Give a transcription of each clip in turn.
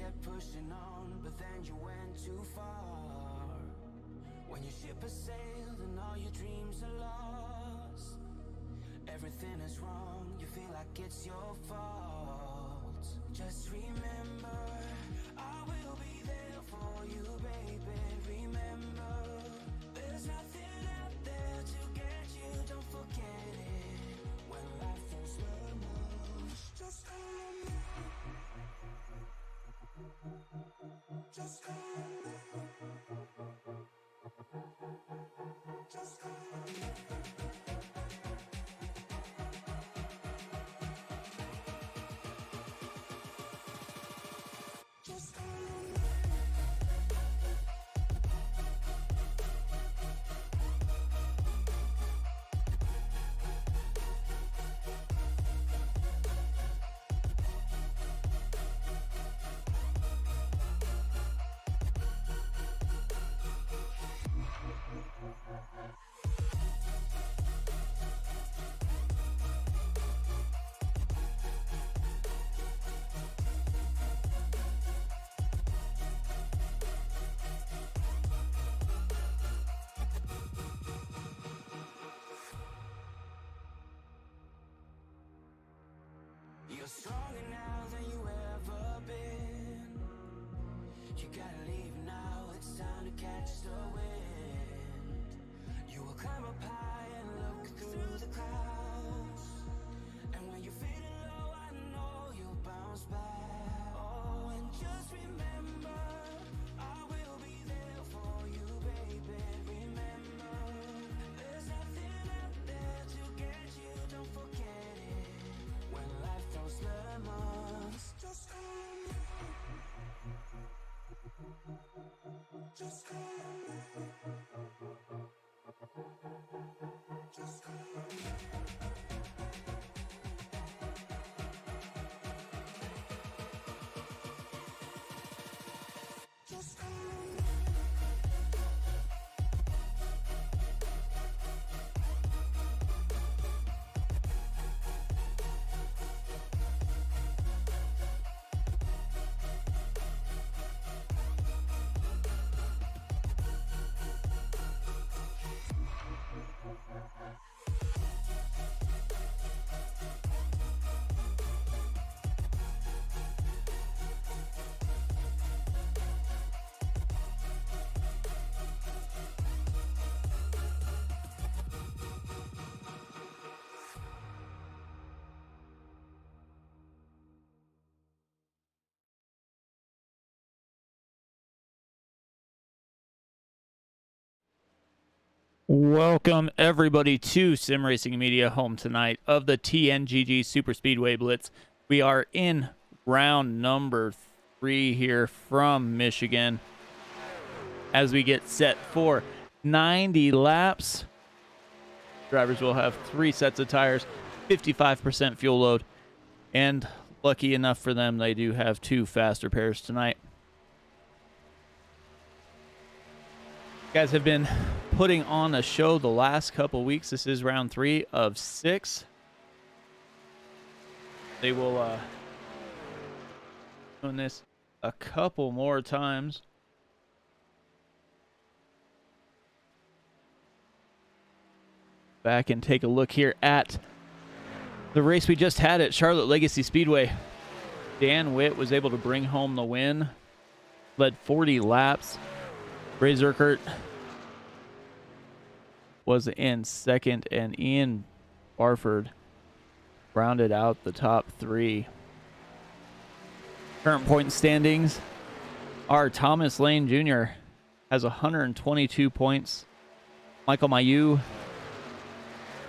kept pushing on, but then you went too far. When your ship has sailed and all your dreams are lost, everything is wrong, you feel like it's your fault. Just remember, I will be there for you, baby. Remember, there's nothing out there to get you, don't forget it. When life throws lemons, just call on me. Just call on me. Just call on me. Just call on me. You're stronger now than you ever been. You gotta leave now, it's time to catch the wind. You will climb up high and look through the clouds, and when you're feeling low, I know you'll bounce back. Oh, and just remember, I will be there for you, baby. Remember, there's nothing out there to get you, don't forget it. When life throws lemons, just call on me. Just call on me. Just call on me. Just call on me. Welcome everybody to Sim Racing Media, home tonight of the TNGG SuperSpeedway Blitz. We are in round number 3 here from Michigan as we get set for 90 laps. Drivers will have 3 sets of tires, 55% fuel load, and lucky enough for them, they do have 2 faster pairs tonight. Guys have been putting on a show the last couple weeks. This is round 3 of 6. They will doing this a couple more times. Back and take a look here at the race we just had at Charlotte Legacy Speedway. Dan Witt was able to bring home the win, led 40 laps. Ray Zerkert was in second, and Ian Barford rounded out the top 3. Current point standings are Thomas Lane Jr. has 122 points. Michael Mayu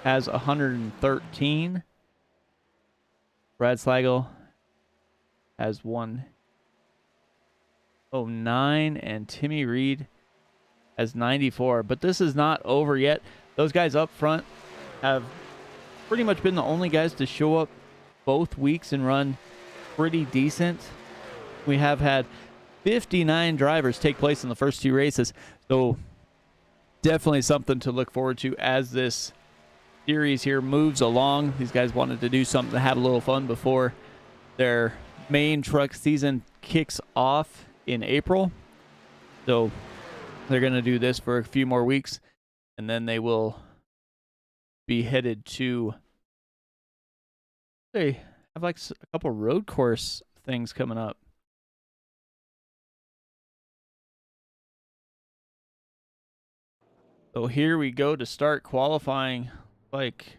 has 113. Brad Slagle has 109, and Timmy Reed has 94. But this is not over yet. Those guys up front have pretty much been the only guys to show up both weeks and run pretty decent. We have had 59 drivers take place in the first 2 races, so definitely something to look forward to as this series here moves along. These guys wanted to do something to have a little fun before their main truck season kicks off in April. So they're going to do this for a few more weeks, and then they will be headed to, they have like a couple road course things coming up. So here we go to start qualifying. Like,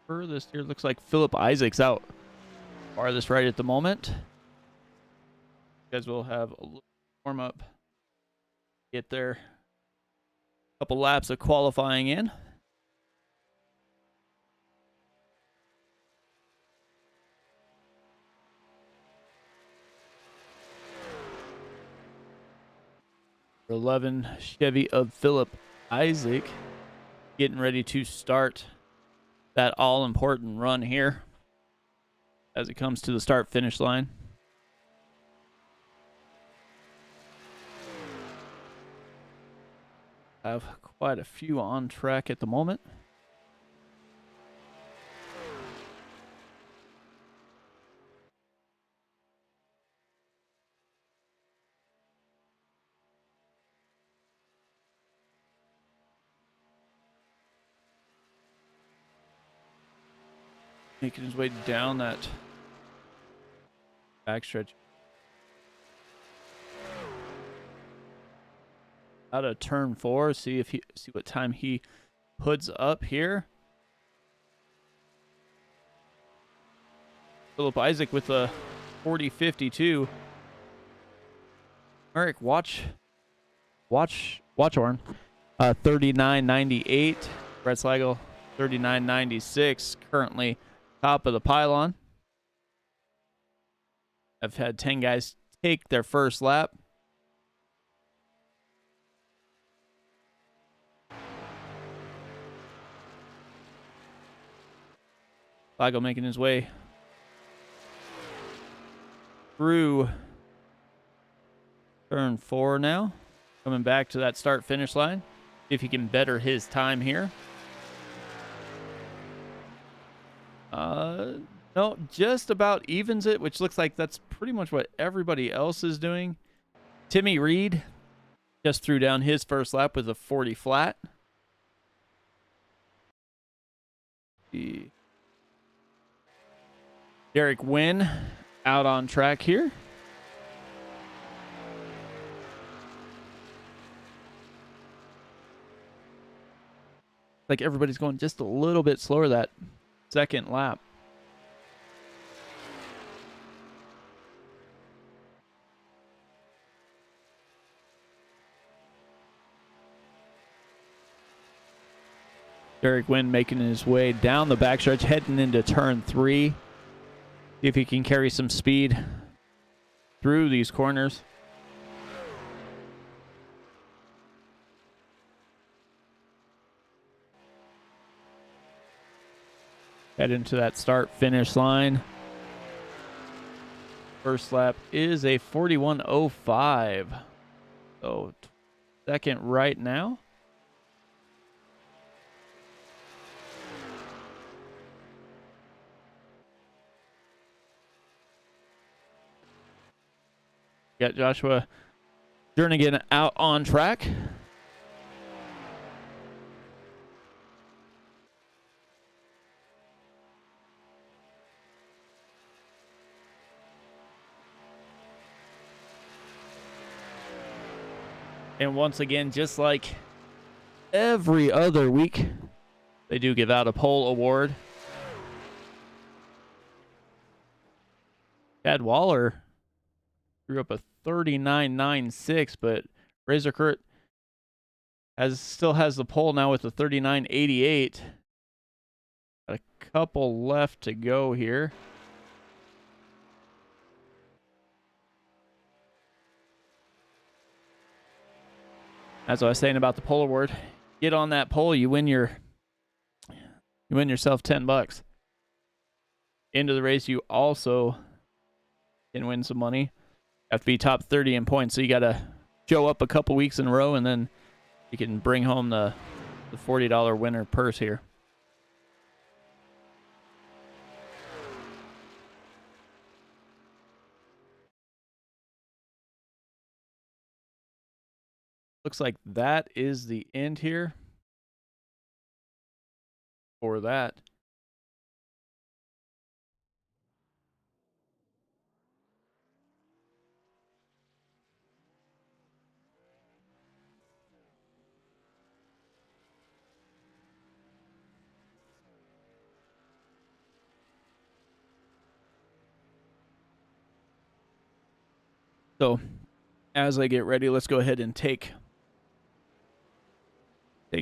furthest here looks like Philip Isaac's out farthest right at the moment. You guys will have a little warm up, get there, couple laps of qualifying in. Number 11 Chevy of Philip Isaac getting ready to start that all-important run here as it comes to the start-finish line. I have quite a few on track at the moment. Making his way down that backstretch. Out of turn 4, see what time he puts up here. Philip Isaac with a 40.52. Eric, watch Horn. 39.98. Brett Slagle 39.96. Currently top of the pylon. I've had 10 guys take their first lap. Slagle making his way through turn 4 now. Coming back to that start-finish line. See if he can better his time here. No, just about evens it, which looks like that's pretty much what everybody else is doing. Timmy Reed just threw down his first lap with a 40 flat. Derek Wynn out on track here. Like everybody's going just a little bit slower that second lap. Derek Wynn making his way down the backstretch, heading into turn 3. See if he can carry some speed through these corners. Head into that start-finish line. First lap is a 41.05. So second right now. Got Joshua Jernigan out on track. And once again, just like every other week, they do give out a pole award. Chad Waller threw up a 39.96, but Razor Kurt still has the pole now with a 39.88. Got a couple left to go here. As I was saying about the pole award, get on that pole, you win yourself $10. Into the race, you also can win some money. have to be top 30 in points, so you got to show up a couple weeks in a row, and then you can bring home the $40 winner purse here. Looks like that is the end here for that. So as I get ready, let's go ahead and take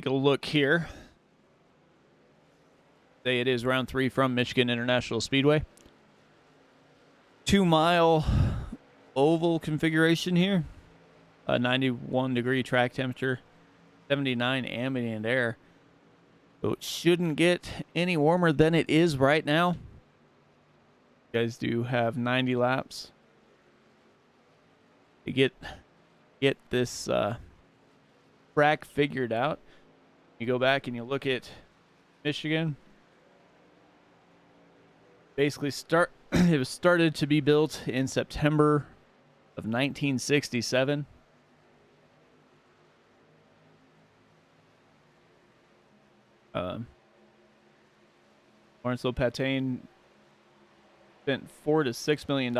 a look here. Say it is round 3 from Michigan International Speedway. 2-mile oval configuration here. 91-degree track temperature, 79 ambient air. So it shouldn't get any warmer than it is right now. You guys do have 90 laps to get this track figured out. You go back and you look at Michigan. Basically it was started to be built in September of 1967. Lawrence Lopatin spent $4 to $6 million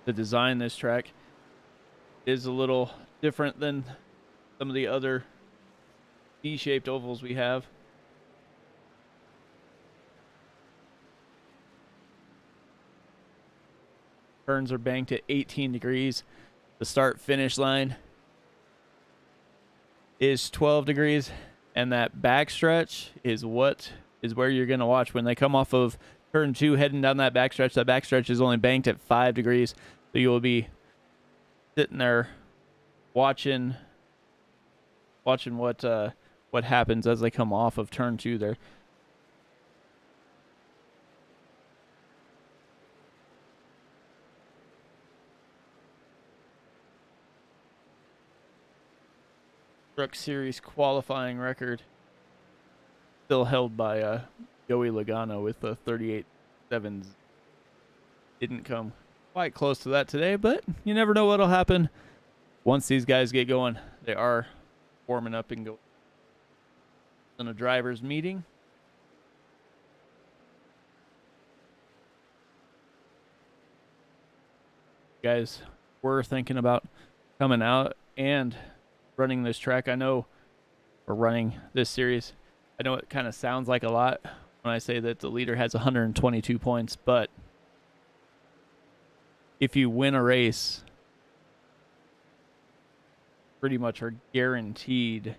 to design this track. It is a little different than some of the other D-shaped ovals we have. Turns are banked at 18 degrees. The start-finish line is 12 degrees, and that backstretch is where you're going to watch when they come off of turn 2 heading down that backstretch. That backstretch is only banked at 5 degrees, so you'll be sitting there watching what happens as they come off of turn 2 there. Truck Series qualifying record still held by Joey Logano with the 38.7s. Didn't come quite close to that today, but you never know what'll happen once these guys get going. They are warming up and going in a driver's meeting. You guys were thinking about coming out and running this track. I know, or running this series. I know it kind of sounds like a lot when I say that the leader has 122 points, but if you win a race, pretty much are guaranteed.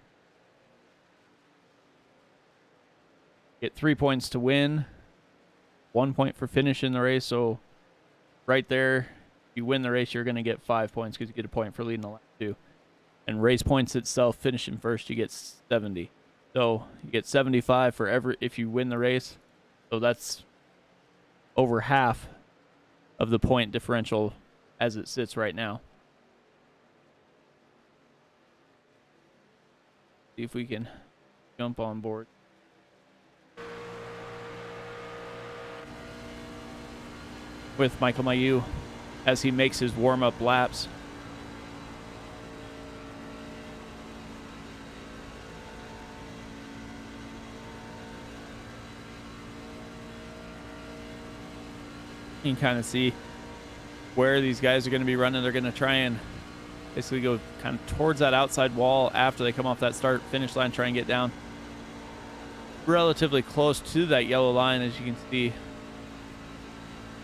Get 3 points to win, 1 point for finishing the race. So right there, if you win the race, you're going to get 5 points because you get a point for leading the lap too. And race points itself, finishing first, you get 70. So you get 75 for if you win the race. So that's over half of the point differential as it sits right now. See if we can jump on board. With Michael Mayu as he makes his warm-up laps. You can kind of see where these guys are going to be running. They're going to try and basically go kind of towards that outside wall after they come off that start-finish line, try and get down relatively close to that yellow line, as you can see.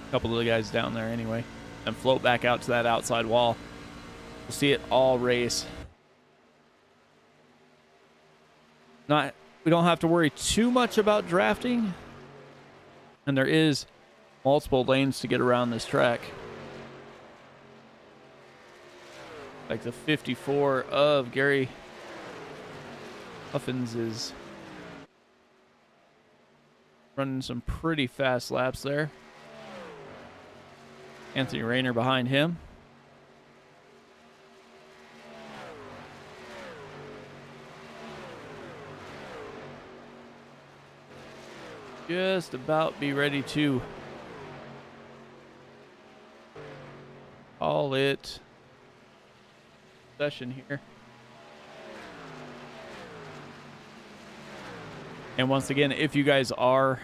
A couple of the guys down there anyway, and float back out to that outside wall. We'll see it all race. We don't have to worry too much about drafting, and there is multiple lanes to get around this track. Like the 54 of Gary Huffins is running some pretty fast laps there. Anthony Rayner behind him. Just about be ready to call it session here. And once again, if you guys are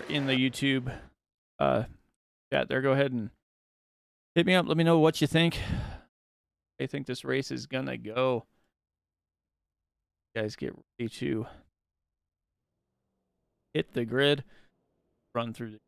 in the YouTube chat there, go ahead and hit me up. Let me know what you think. I think this race is gonna go. You guys get ready to hit the grid, run through the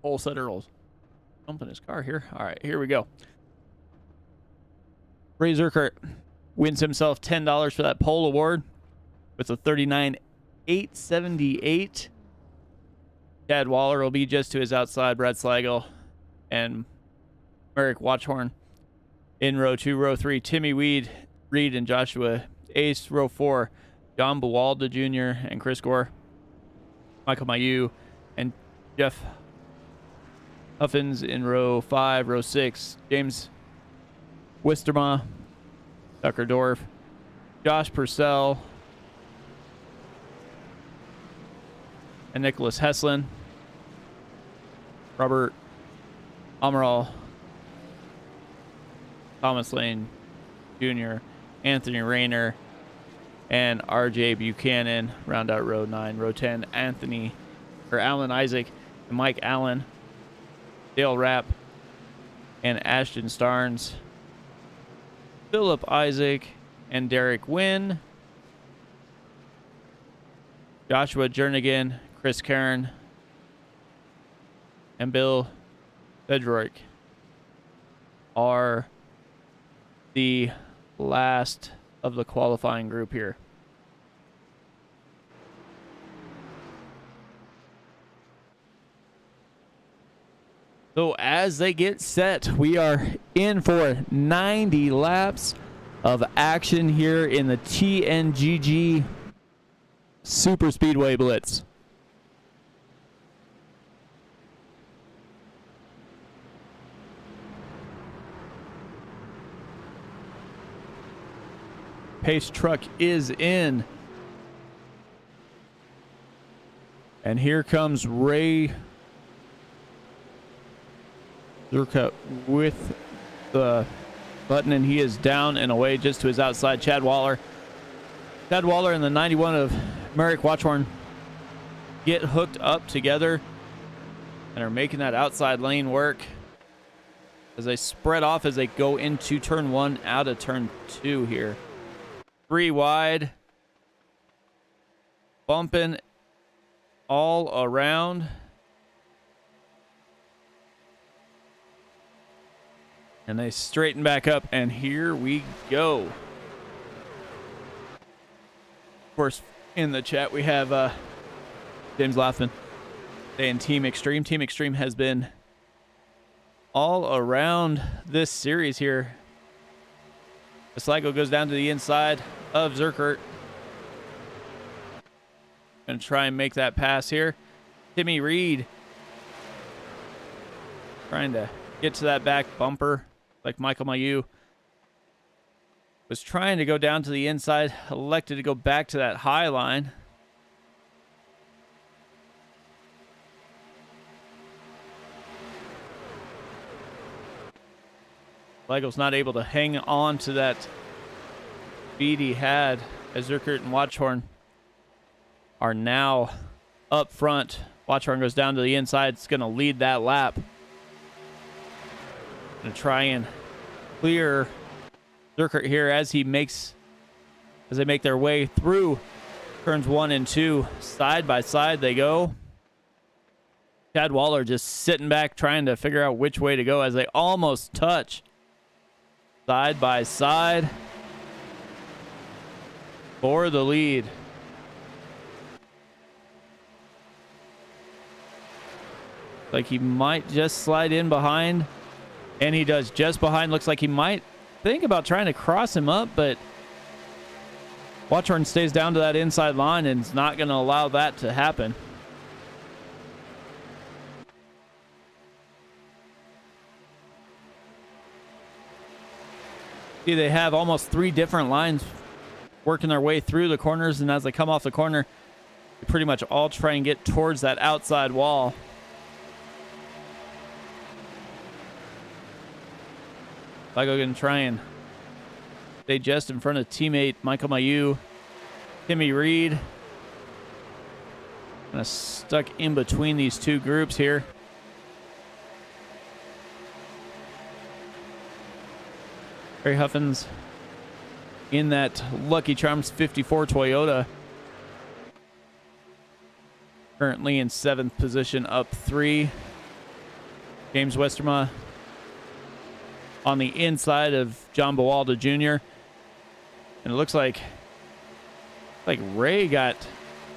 whole set of rolls. Jumping his car here. All right, here we go. Ray Zurkert wins himself $10 for that pole award with a 39.878. Chad Waller will be just to his outside. Brad Slagle and Merrick Watchhorn in row 2. Row 3, Timmy Reed and Joshua Ace. Row 4, John Buwalda Jr. and Chris Gore. Michael Mayu and Jeff Huffins in row 5. Row 6, James Wisterma, Tucker Dorf, Josh Purcell, and Nicholas Heslin. Robert Amaral, Thomas Lane Jr., Anthony Rayner, and RJ Buchanan round out row 9. Row 10, Alan Isaac and Mike Allen, Dale Rapp, and Ashton Starnes, Philip Isaac and Derek Wynn, Joshua Jernigan, Chris Karen, and Bill Bedroik are the last of the qualifying group here. So as they get set, we are in for 90 laps of action here in the TNGG SuperSpeedway Blitz. Pace truck is in. And here comes Ray Zurkert with the button, and he is down and away just to his outside. Chad Waller and the 91 of Merrick Watchhorn get hooked up together and are making that outside lane work as they spread off as they go into turn 1 out of turn 2 here. 3 wide, bumping all around. And they straighten back up, and here we go. Of course, in the chat, we have James Lathman saying Team Extreme. Team Extreme has been all around this series here. Sligo goes down to the inside of Zurkert. Gonna try and make that pass here. Timmy Reed trying to get to that back bumper like Michael Mayu. Was trying to go down to the inside, elected to go back to that high line. Sligo's not able to hang on to that speed he had as Zurkert and Watchhorn are now up front. Watchhorn goes down to the inside. It's going to lead that lap. Going to try and clear Zurkert here as they make their way through turns 1 and 2. Side by side they go. Chad Waller just sitting back trying to figure out which way to go as they almost touch. Side by side for the lead. Like he might just slide in behind, and he does just behind. Looks like he might think about trying to cross him up, but Watchorn stays down to that inside line and is not going to allow that to happen. See, they have almost 3 different lines working their way through the corners, and as they come off the corner, they pretty much all try and get towards that outside wall. Ligo going to try and stay just in front of teammate Michael Mayu. Timmy Reed kind of stuck in between these two groups here. Barry Huffins in that Lucky Charms 54 Toyota. Currently in 7th position, up 3. James Westerma on the inside of John Bawalda Jr. And it looks like Ray got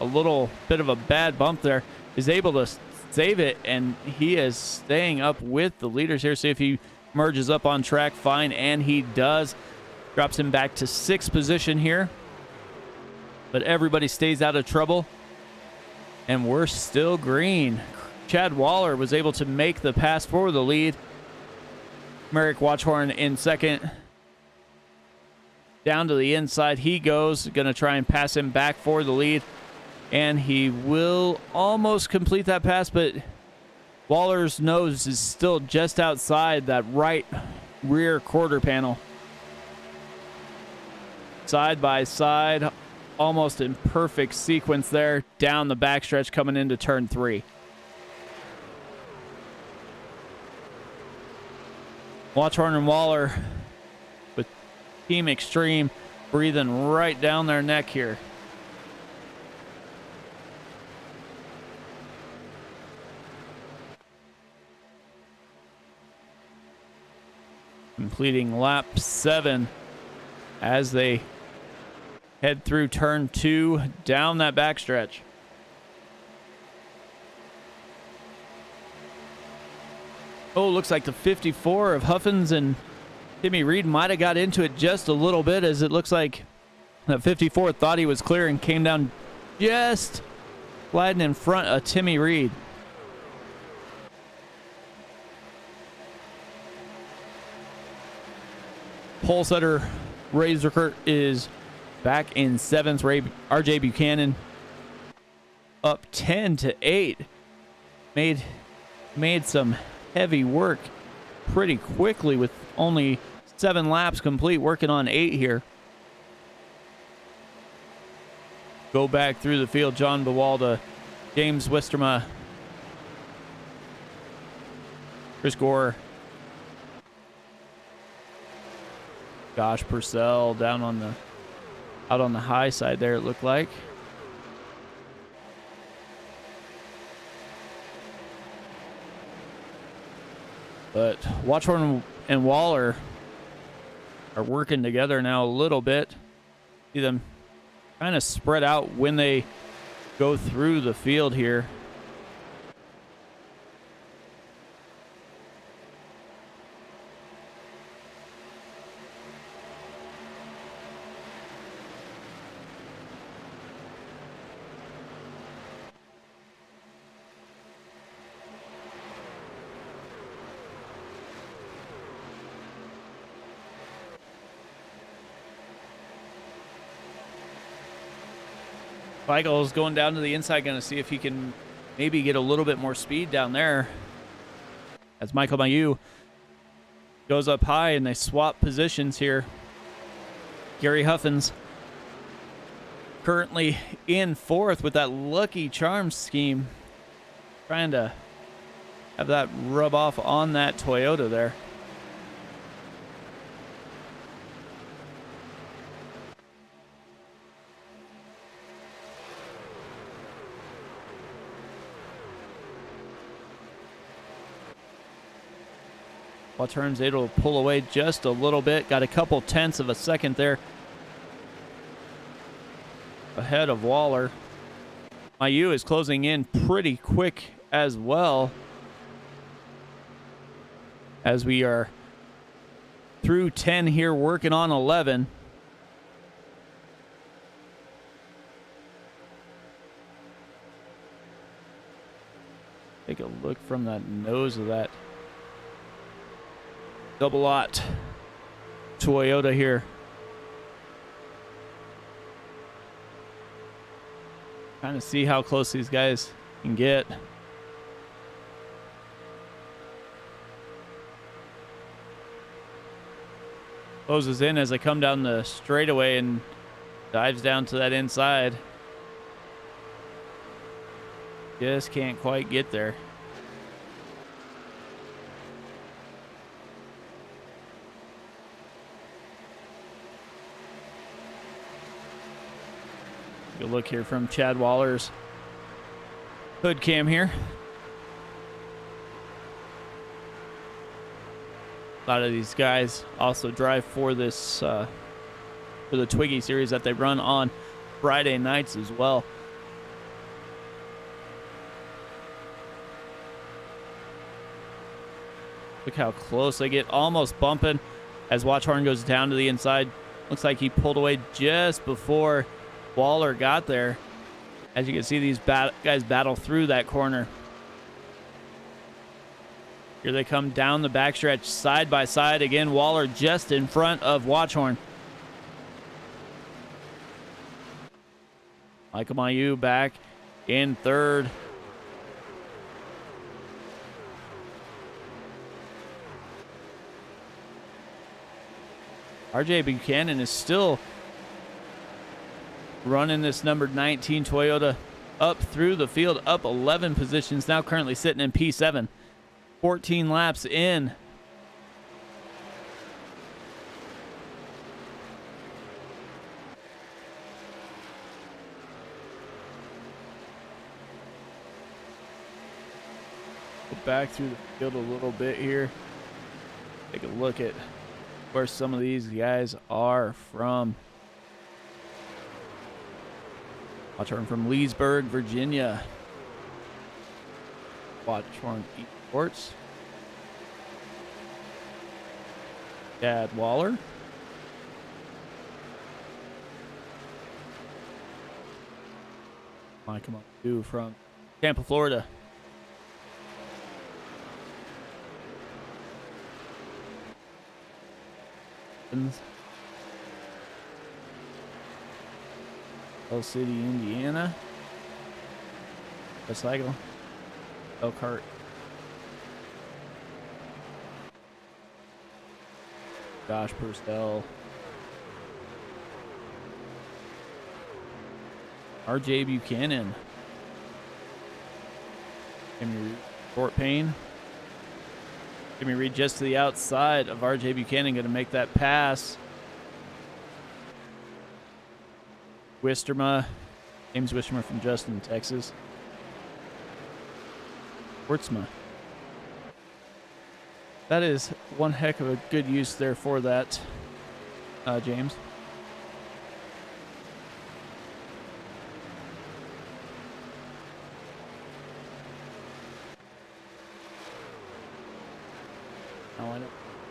a little bit of a bad bump there. Is able to save it, and he is staying up with the leaders here. See if he merges up on track. Fine, and he does. Drops him back to 6th position here. But everybody stays out of trouble. And we're still green. Chad Waller was able to make the pass for the lead. Merrick Watchorn in 2nd. Down to the inside he goes. Going to try and pass him back for the lead. And he will almost complete that pass, but Waller's nose is still just outside that right rear quarter panel. Side by side, almost in perfect sequence there, down the backstretch coming into turn 3. Watchorn and Waller with Team Extreme breathing right down their neck here. Completing lap 7 as they head through turn 2 down that backstretch. Oh, looks like the 54 of Huffins and Timmy Reed might have got into it just a little bit, as it looks like that 54 thought he was clear and came down just sliding in front of Timmy Reed. Pole setter Ray Zurkert is back in 7th. RJ Buchanan up 10-8. Made some heavy work pretty quickly with only 7 laps complete, working on 8 here. Go back through the field. John Bawalda, James Westerma, Chris Gore, Josh Purcell down on the out on the high side there, it looked like. But Watchorn and Waller are working together now a little bit. See them kind of spread out when they go through the field here. Feigl is going down to the inside, going to see if he can maybe get a little bit more speed down there. As Michael Mayu goes up high and they swap positions here. Gary Huffins currently in 4th with that Lucky Charms scheme. Trying to have that rub off on that Toyota there. Watchorn's able to pull away just a little bit. Got a couple tenths of a second there ahead of Waller. Mayu is closing in pretty quick as well, as we are through 10 here, working on 11. Take a look from that nose of that double-lot Toyota here. Trying to see how close these guys can get. Closes in as they come down the straightaway and dives down to that inside. Just can't quite get there. Good look here from Chad Waller's hood cam here. A lot of these guys also drive for this for the Twiggy series that they run on Friday nights as well. Look how close they get, almost bumping as Watchorn goes down to the inside. Looks like he pulled away just before Waller got there. As you can see, these guys battle through that corner. Here they come down the backstretch side by side. Again, Waller just in front of Watchorn. Michael Mayu back in third. RJ Buchanan is still running this number 19 Toyota up through the field, up 11 positions, now currently sitting in P7. 14 laps in. Go back through the field a little bit here. Take a look at where some of these guys are from. Watchorn from Leesburg, Virginia. Watchorn Esports. Chad Waller. Michael Mayu from Tampa, Florida. Hill City, Indiana. Cycle. Elkhart. Josh Purcell. RJ Buchanan. Fort Payne. Jimmy Reed just to the outside of RJ Buchanan, going to make that pass. Wisterma, James Wisterma from Justin, Texas. Wurtzma. That is one heck of a good use there for that, James.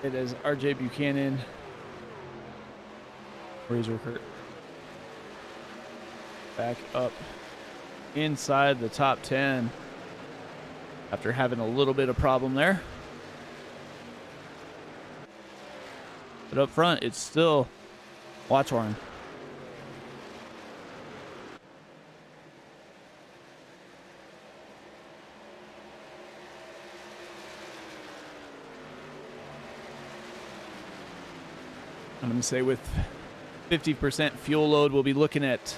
It is RJ Buchanan. Razor Kurt. Back up inside the top 10 after having a little bit of problem there. But up front, it's still Watchorn. I'm going to say with 50% fuel load, we'll be looking at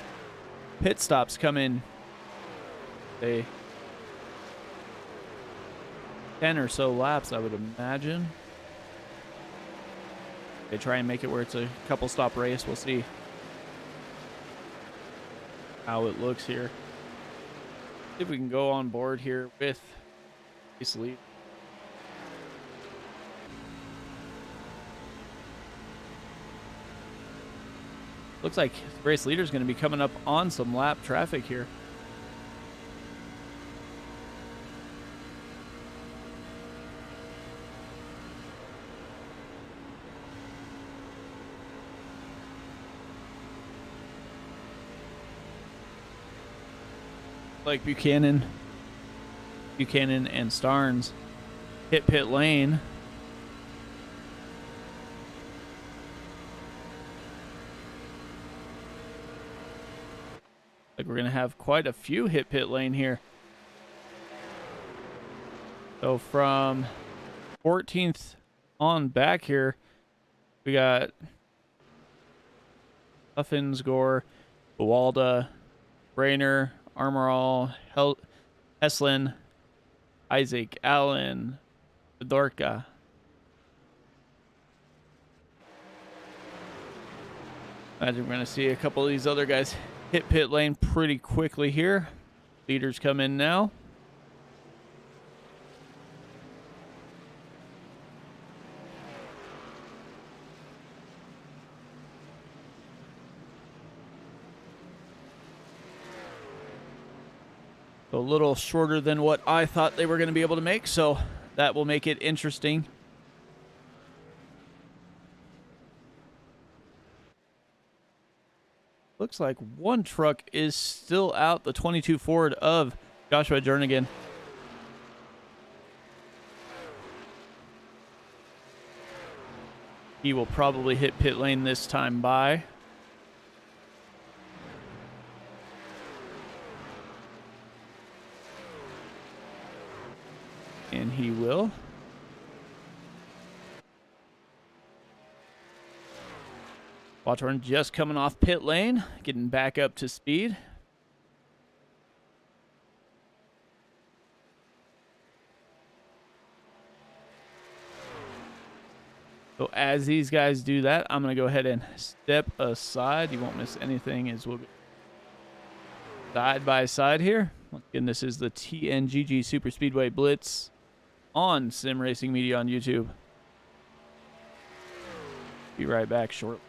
pit stops coming, say, 10 or so laps, I would imagine. They try and make it where it's a couple stop race. We'll see how it looks here. See if we can go on board here with race lead. Looks like the race leader is going to be coming up on some lap traffic here. Like Buchanan and Starnes hit pit lane. Like we're going to have quite a few hit pit lane here. So from 14th on back here, we got Huffins, Gore, Buwalda, Rayner, Armorall, Heslin, Isaac, Allen, Fedorka. Imagine we're going to see a couple of these other guys hit pit lane pretty quickly here. Leaders come in now. A little shorter than what I thought they were going to be able to make, so that will make it interesting. Looks like one truck is still out, the 22 Ford of Joshua Jernigan. He will probably hit pit lane this time by. And he will. Watchorn just coming off pit lane, getting back up to speed. So as these guys do that, I'm going to go ahead and step aside. You won't miss anything as we'll go side by side here. Once again, this is the TNGG SuperSpeedway Blitz on Sim Racing Media on YouTube. Be right back shortly.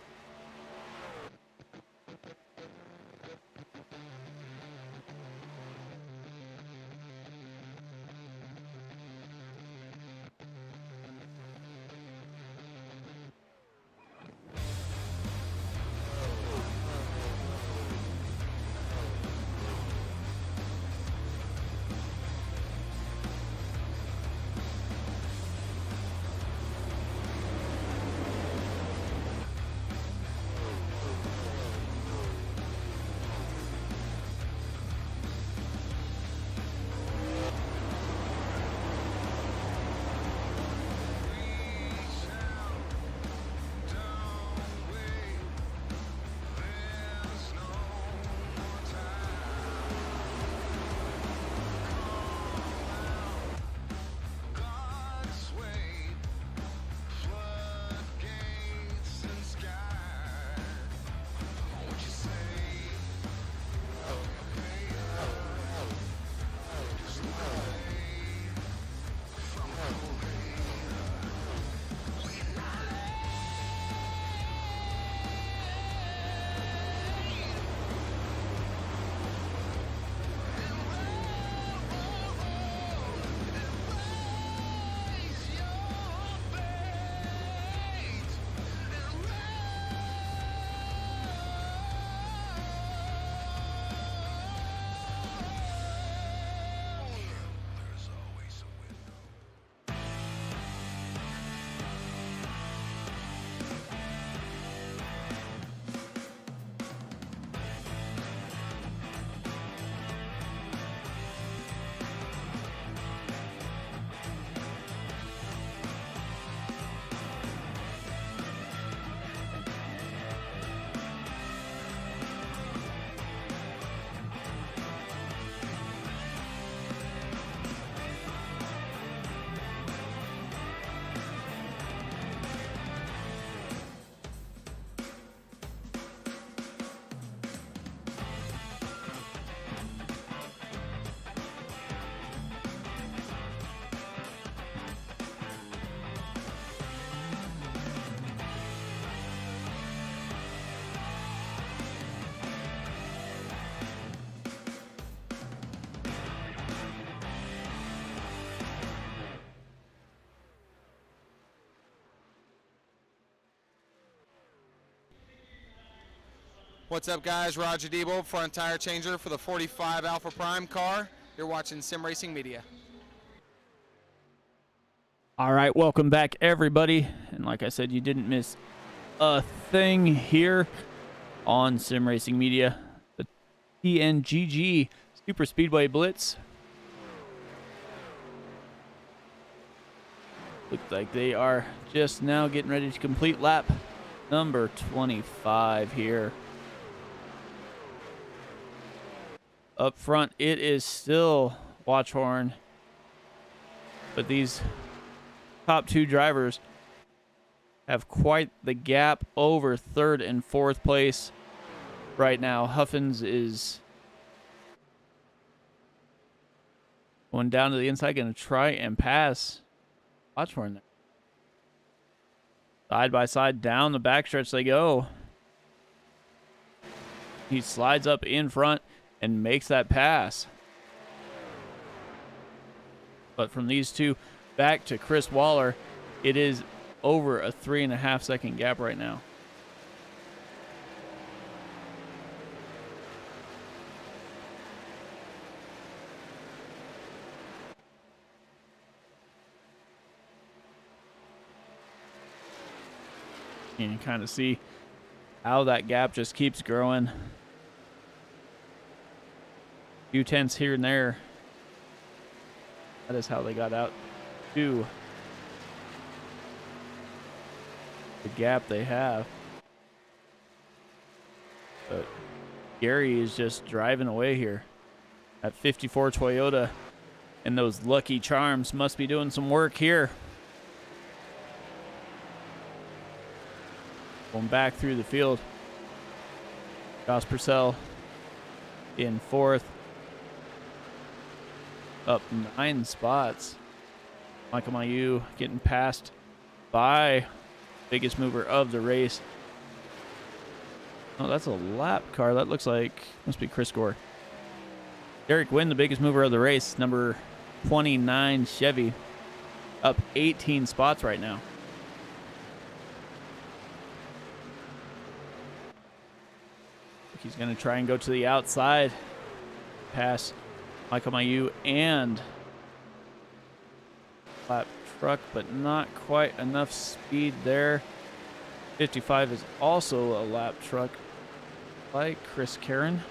What's up, guys? Roger Debo, front tire changer for the 45 Alpha Prime car. You're watching Sim Racing Media. All right, welcome back, everybody. And like I said, you didn't miss a thing here on Sim Racing Media. The TNGG Super Speedway Blitz. Looks like they are just now getting ready to complete lap number 25 here. Up front, it is still Watchhorn, but these top two drivers have quite the gap over third and fourth place right now. Huffins is going down to the inside, going to try and pass Watchhorn. Side by side down the backstretch they go. He slides up in front and makes that pass. But from these two back to Chris Waller, it is over a 3.5 second gap right now. You can kind of see how that gap just keeps growing. Few tenths here and there. That is how they got out to the gap they have. But Gary is just driving away here. That 54 Toyota and those Lucky Charms must be doing some work here. Going back through the field. Josh Purcell in fourth. Up 9 spots. Michael Mayu getting passed by biggest mover of the race. Oh, that's a lap car. That looks like, must be Chris Gore. Derek Wynn, the biggest mover of the race, number 29 Chevy, up 18 spots right now. He's going to try and go to the outside. Pass Michael Mayu and lap truck, but not quite enough speed there. 55 is also a lap truck by Chris Karen.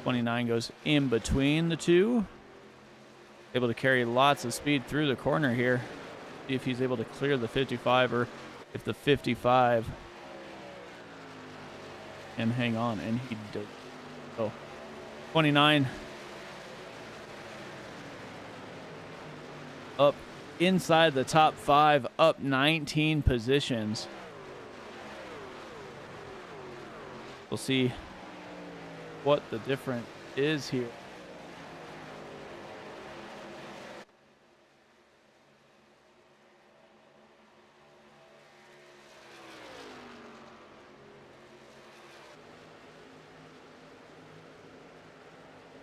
29 goes in between the two. Able to carry lots of speed through the corner here. See if he's able to clear the 55 or if the 55 can hang on, and he does. So 29 up inside the top 5, up 19 positions. We'll see what the difference is here.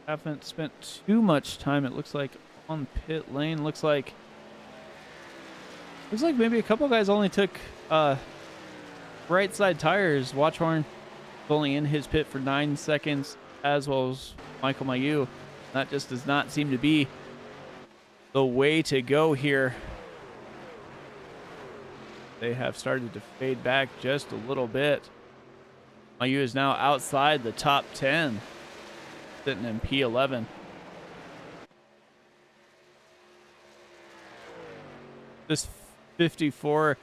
Haven't spent too much time, it looks like, on pit lane. Looks like maybe a couple guys only took right side tires. Watchhorn only in his pit for 9 seconds, as well as Michael Mayu. That just does not seem to be the way to go here. They have started to fade back just a little bit. Mayu is now outside the top 10, sitting in P11. This 54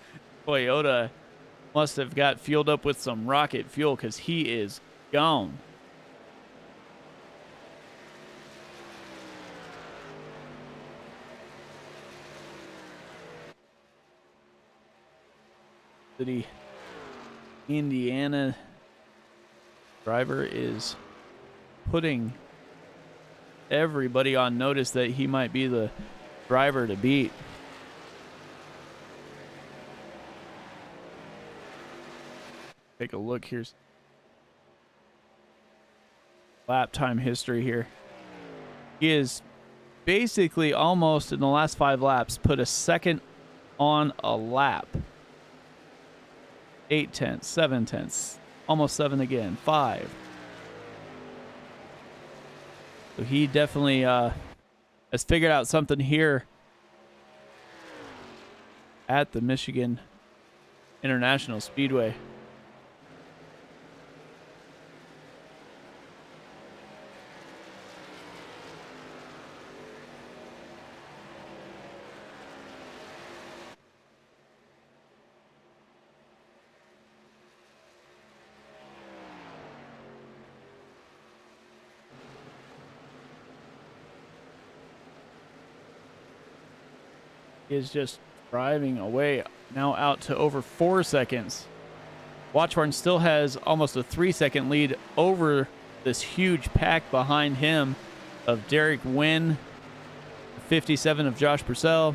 Toyota must have got fueled up with some rocket fuel, because he is gone. City, Indiana driver is putting everybody on notice that he might be the driver to beat. Take a look. Here's lap time history here. He is basically almost in the last 5 laps put a second on a lap. 8 tenths, 7 tenths, almost 7 again. 5. So he definitely has figured out something here at the Michigan International Speedway. Is just driving away now out to over 4 seconds. Watchhorn still has almost a 3-second lead over this huge pack behind him of Derek Wynn, 57 of Josh Purcell,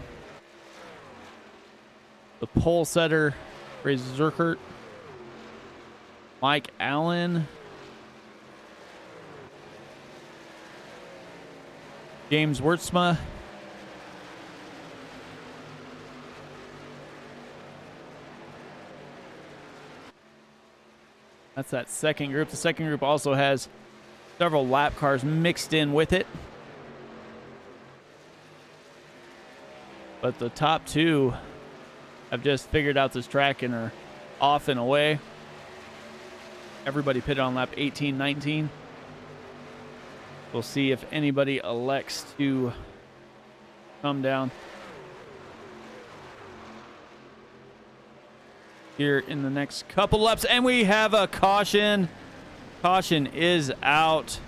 the pole setter Fraser Zurkert, Mike Allen, James Wurtsma, that's that second group. The second group also has several lap cars mixed in with it. But the top two have just figured out this track and are off and away. Everybody pitted on lap 18, 19. We'll see if anybody elects to come down here in the next couple laps, and we have a caution. Caution is out.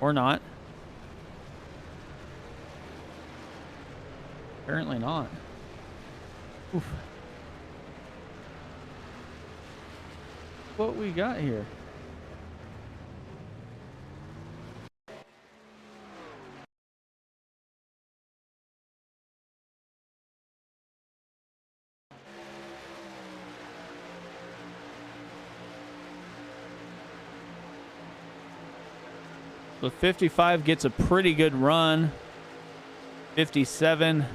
Or not. Apparently not. Oof. What we got here? The 55 gets a pretty good run. 57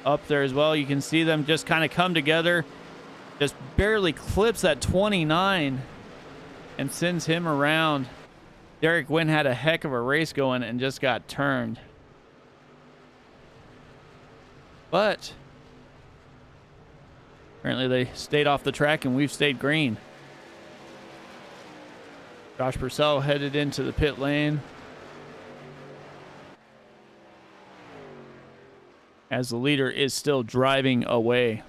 up there as well. You can see them just kind of come together. Just barely clips that 29 and sends him around. Derek Wynn had a heck of a race going and just got turned. But apparently they stayed off the track and we've stayed green. Josh Purcell headed into the pit lane as the leader is still driving away.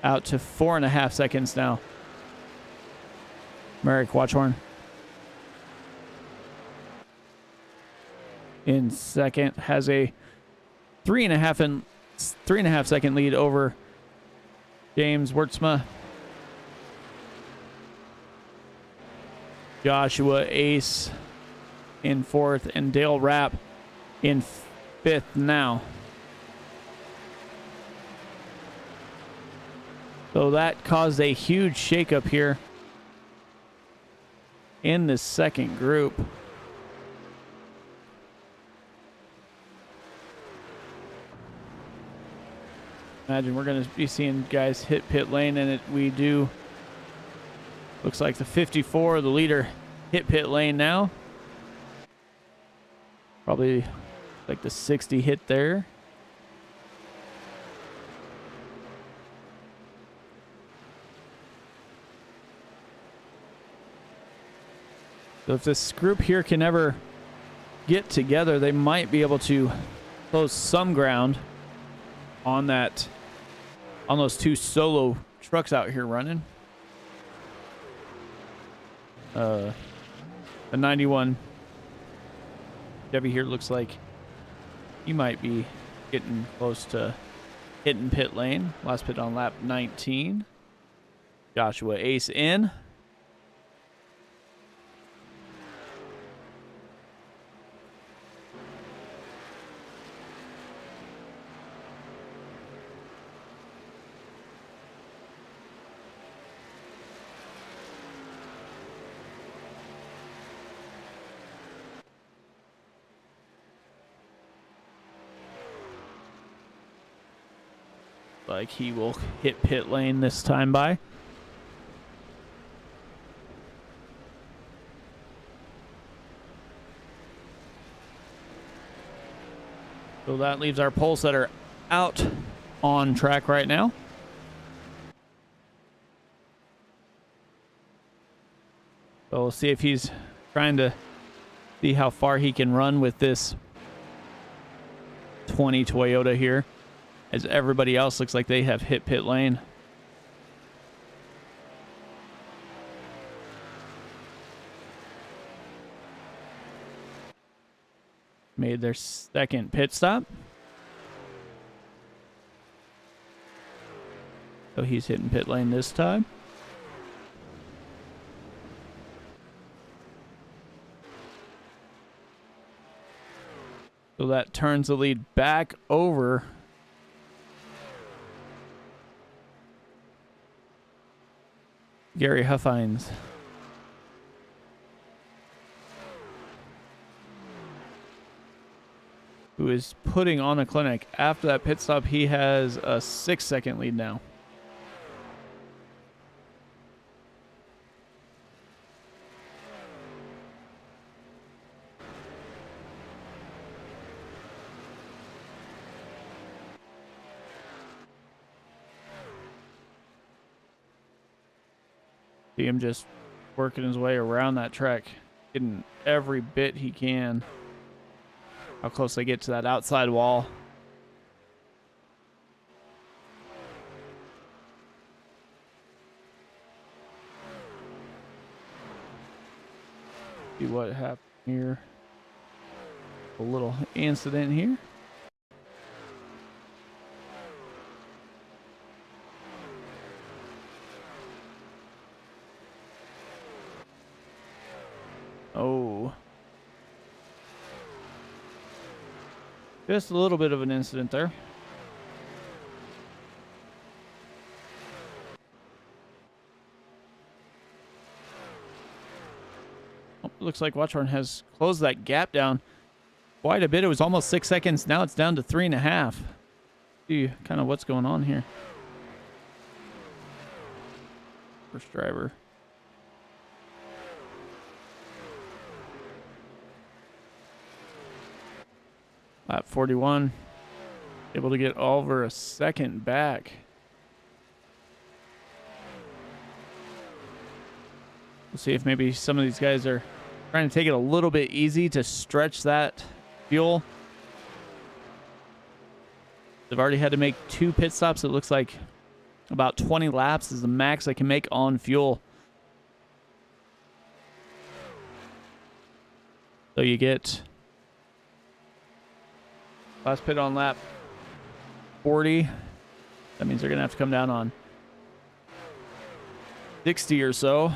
Out to 4.5 seconds now. Merrick Watchhorn in second, has a 3.5 second lead over James Wurtsma. Joshua Ace in fourth, and Dale Rapp in fifth now. So that caused a huge shakeup here in the second group. Imagine we're going to be seeing guys hit pit lane, and we do. Looks like the 54, the leader, hit pit lane now. Probably like the 60 hit there. So if this group here can ever get together, they might be able to close some ground on that, on those two solo trucks out here running. The 91 Chevy here looks like he might be getting close to hitting pit lane. Last pit on lap 19. Joshua Ace in. Like he will hit pit lane this time by. So that leaves our pole setter out on track right now. So we'll see if he's trying to see how far he can run with this 20 Toyota here, as everybody else looks like they have hit pit lane. Made their second pit stop. So he's hitting pit lane this time. So that turns the lead back over Gary Huffines. Who is putting on a clinic. After that pit stop, he has a 6-second lead now. See him just working his way around that track, getting every bit he can. How close they get to that outside wall. See what happened here. A little incident here. Oh. Just a little bit of an incident there. Oh, looks like Watchhorn has closed that gap down quite a bit. It was almost 6 seconds. Now it's down to 3.5. See kind of what's going on here. First driver. Lap 41, able to get over a second back. We'll see if maybe some of these guys are trying to take it a little bit easy to stretch that fuel. They've already had to make 2 pit stops. It looks like about 20 laps is the max they can make on fuel. So you get last pit on lap 40. That means they're going to have to come down on 60 or so.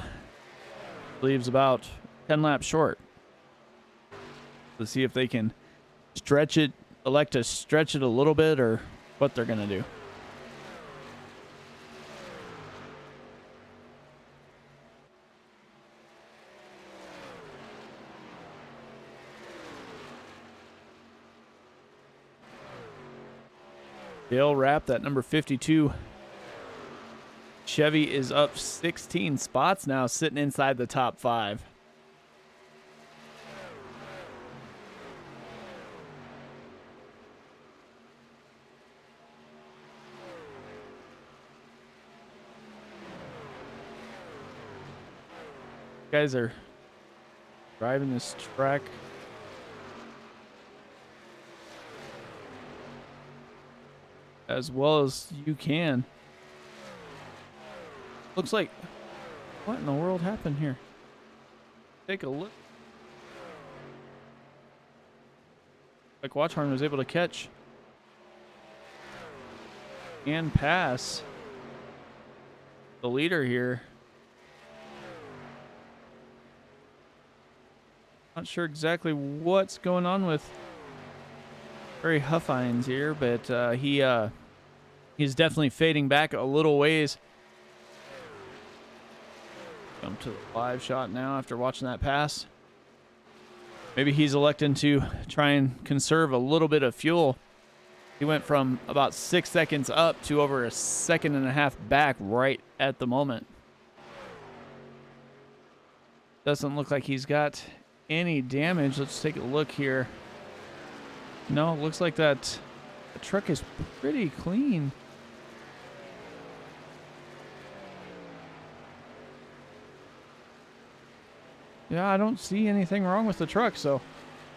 Leaves about 10 laps short. Let's see if they can stretch it, elect to stretch it a little bit, or what they're going to do. Dale Rapp, that number 52 Chevy, is up 16 spots now, sitting inside the top 5. Guys are driving this track as well as you can. Looks like, what in the world happened here? Take a look. Like Watchhorn was able to catch and pass the leader here. Not sure exactly what's going on with Barry Huffines here, but he's definitely fading back a little ways. Come to the live shot now after watching that pass. Maybe he's electing to try and conserve a little bit of fuel He went from about 6 seconds up to over a second and a half back right at the moment. Doesn't look like he's got any damage. Let's take a look here. No, it looks like that the truck is pretty clean. Yeah, I don't see anything wrong with the truck, so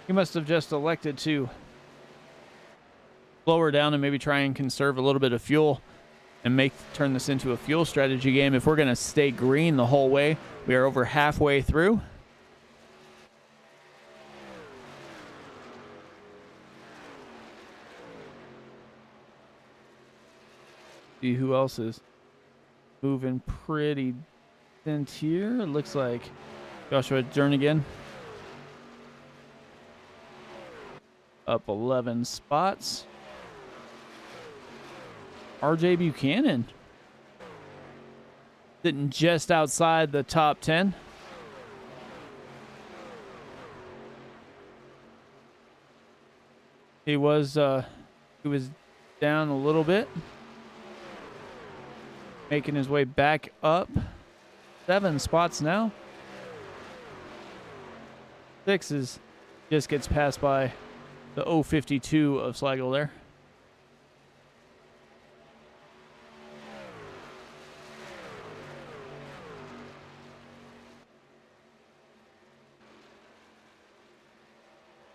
he must have just elected to slow her down and maybe try and conserve a little bit of fuel and turn this into a fuel strategy game. If we're going to stay green the whole way, we are over halfway through. See who else is moving pretty decent here. It looks like Joshua Jernigan up 11 spots. RJ Buchanan sitting just outside the top 10. He was down a little bit, making his way back up 7 spots now. 6 just gets passed by the 052 of Slagle there.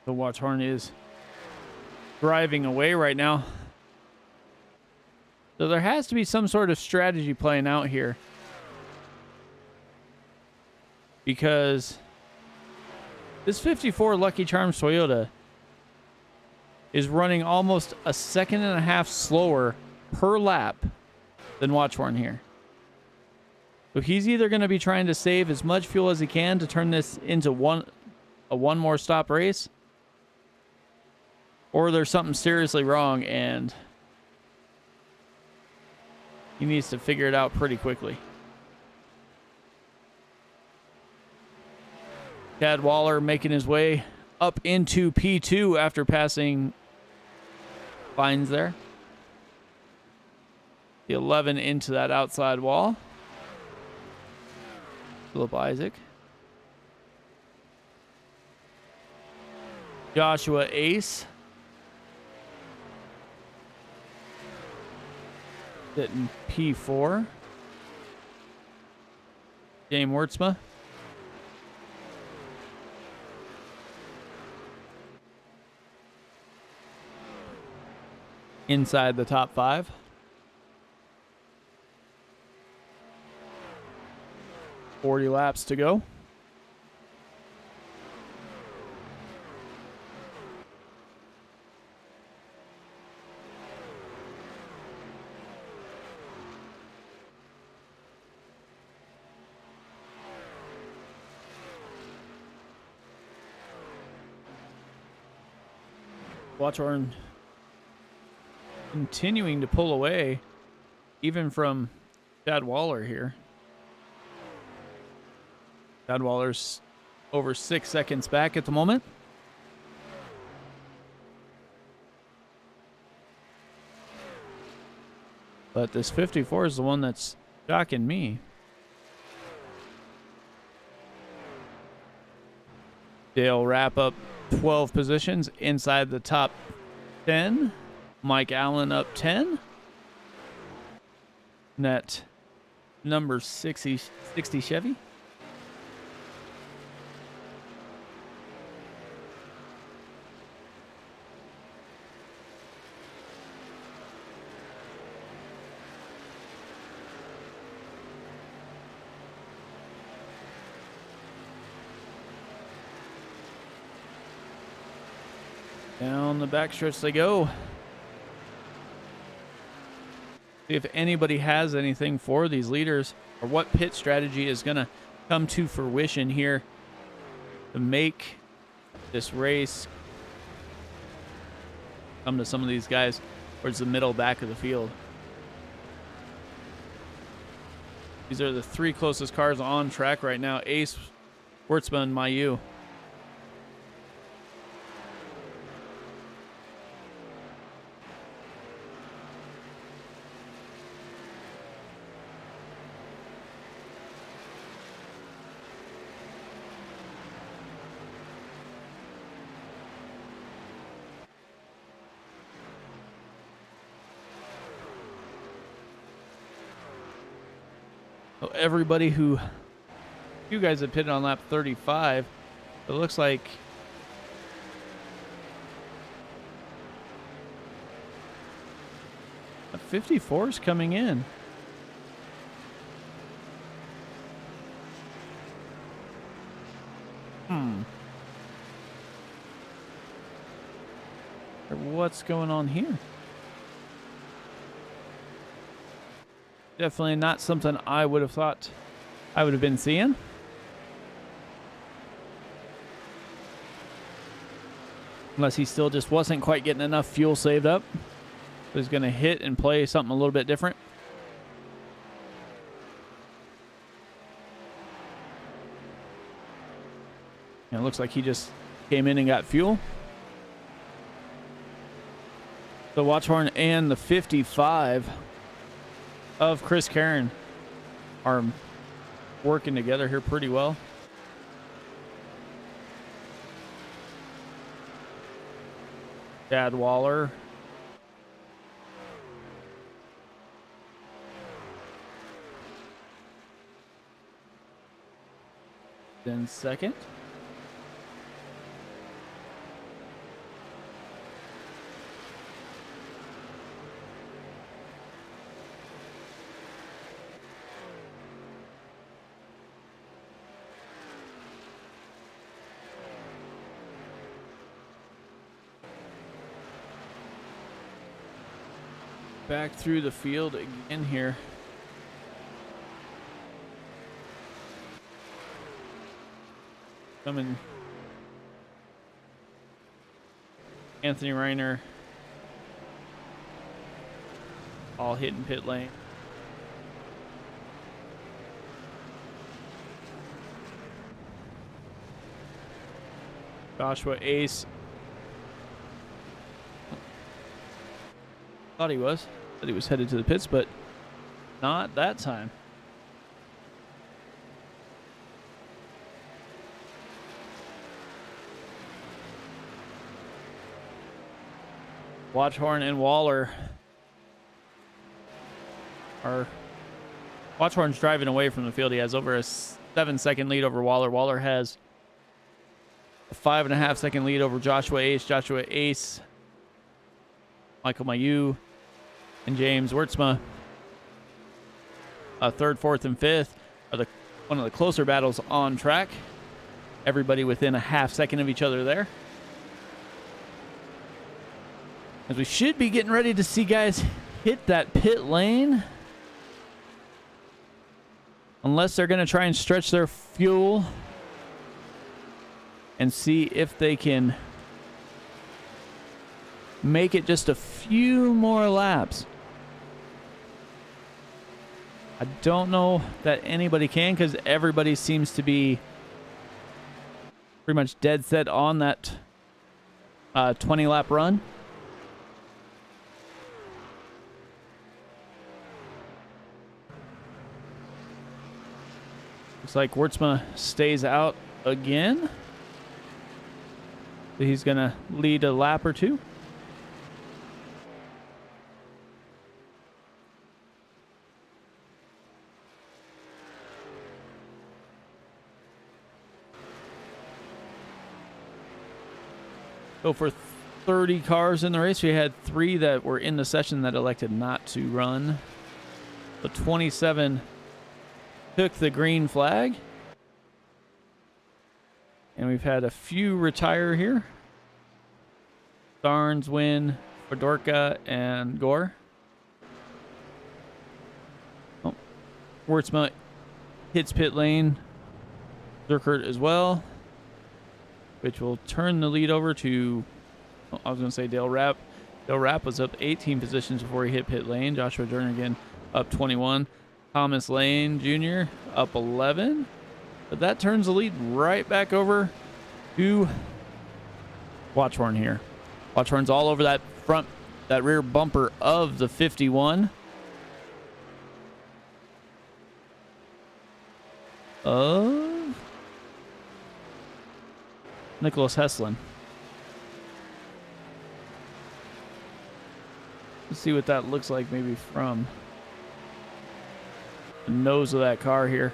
The Watchhorn is driving away right now. So there has to be some sort of strategy playing out here, because this 54 Lucky Charms Toyota is running almost a second and a half slower per lap than Watchhorn here. So he's either going to be trying to save as much fuel as he can to turn this into a one more stop race, or there's something seriously wrong and he needs to figure it out pretty quickly. Chad Waller making his way up into P2 after passing Fines there. The 11 into that outside wall. Philip Isaac. Joshua Ace. Sitting P4. James Wurtzma. Inside the top 5. $40 laps to go. Watchhorn continuing to pull away even from Chad Waller here. Chad Waller's over 6 seconds back at the moment. But this 54 is the one that's shocking me. They'll wrap up 12 positions inside the top 10. Mike Allen up 10. Net number 60 Chevy. Down the backstretch they go. See if anybody has anything for these leaders, or what pit strategy is going to come to fruition here to make this race come to some of these guys towards the middle back of the field. These are the 3 closest cars on track right now: Ace, Wurtzman, and Mayu. So everybody who, you guys have pitted on lap 35, it looks like a 54 is coming in. What's going on here? Definitely not something I would have thought I would have been seeing. Unless he still just wasn't quite getting enough fuel saved up. So he's going to hit and play something a little bit different. And it looks like he just came in and got fuel. The Watchhorn and the 55 of Chris Karen are working together here pretty well. Chad Waller. Then second. Back through the field again here. Coming. Anthony Reiner. All hitting pit lane. Joshua Ace. Thought he was headed to the pits, but not that time. Watchhorn and Waller are... Watchhorn's driving away from the field. He has over a 7-second lead over Waller. Waller has a 5.5-second lead over Joshua Ace. Joshua Ace, Michael Mayu, and James Wurtzma, third, fourth, and fifth, are one of the closer battles on track. Everybody within a half second of each other there. As we should be getting ready to see guys hit that pit lane. Unless they're going to try and stretch their fuel and see if they can make it just a few more laps. I don't know that anybody can, because everybody seems to be pretty much dead set on that 20-lap run. Looks like Wurtzma stays out again. He's going to lead a lap or two. So for 30 cars in the race, we had 3 that were in the session that elected not to run. The 27 took the green flag. And we've had a few retire here. Starnes, Wynn, Fedorka, and Gore. Oh, Wurtzma hits pit lane. Zerkert as well, which will turn the lead over to, I was going to say Dale Rapp. Dale Rapp was up 18 positions before he hit pit lane. Joshua Jernigan up 21. Thomas Lane Jr. up 11. But that turns the lead right back over to Watchhorn here. Watchhorn's all over that rear bumper of the 51. Of Nicholas Heslin. Let's see what that looks like maybe from the nose of that car here.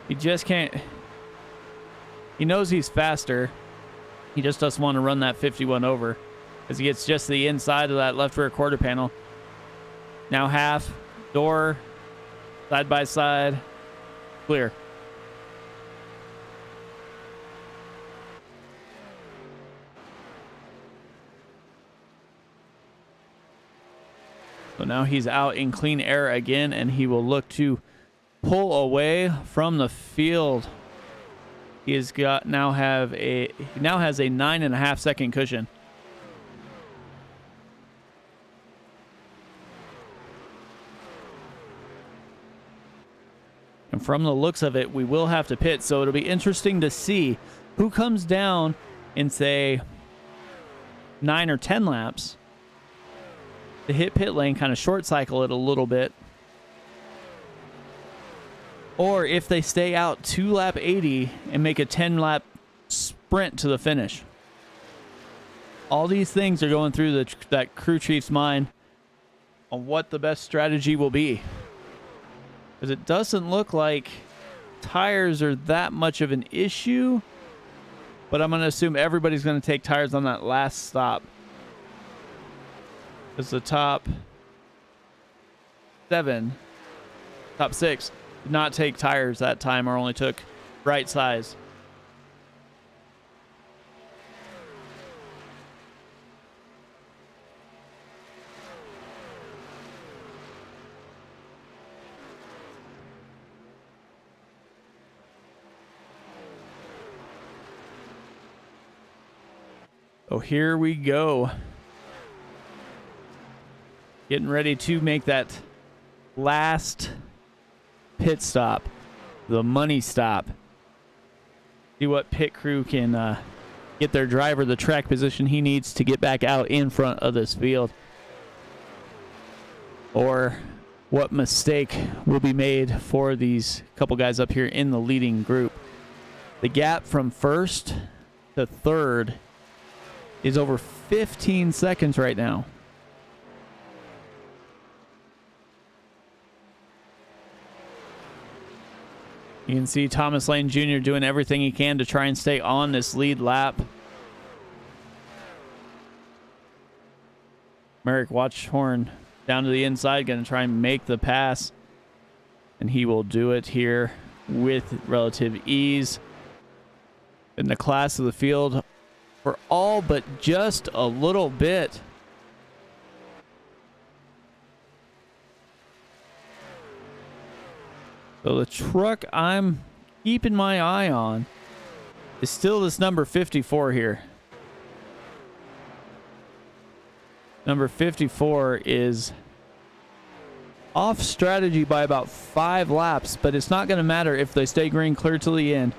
He just can't. He knows he's faster. He just doesn't want to run that 51 over because he gets just the inside of that left rear quarter panel. Now half, door, side by side, clear. So now he's out in clean air again, and he will look to pull away from the field. He has got he now has a 9.5 second cushion. And from the looks of it, we will have to pit. So it'll be interesting to see who comes down in, say, 9 or 10 laps to hit pit lane, kind of short cycle it a little bit. Or if they stay out to lap 80 and make a 10-lap sprint to the finish. All these things are going through that crew chief's mind on what the best strategy will be. Because it doesn't look like tires are that much of an issue. But I'm going to assume everybody's going to take tires on that last stop. Because the top 6 did not take tires that time, or only took right size. Oh, here we go. Getting ready to make that last pit stop, the money stop. See what pit crew can get their driver the track position he needs to get back out in front of this field. Or what mistake will be made for these couple guys up here in the leading group. The gap from first to third is over 15 seconds right now. You can see Thomas Lane Jr. doing everything he can to try and stay on this lead lap. Merrick Watchhorn down to the inside, going to try and make the pass. And he will do it here with relative ease. In the class of the field for all but just a little bit. So the truck I'm keeping my eye on is still this number 54 here. Number 54 is off strategy by about 5 laps, but it's not going to matter if they stay green clear till the end.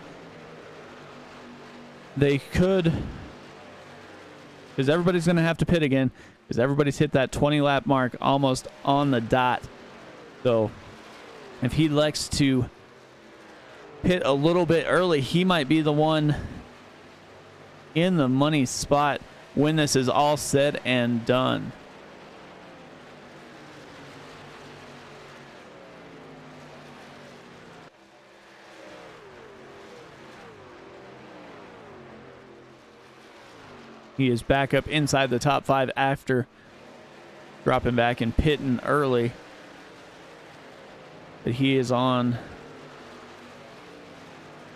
They could, because everybody's going to have to pit again, because everybody's hit that 20 lap mark almost on the dot. So if he elects to pit a little bit early, he might be the one in the money spot when this is all said and done. He is back up inside the top 5 after dropping back and pitting early. But he is on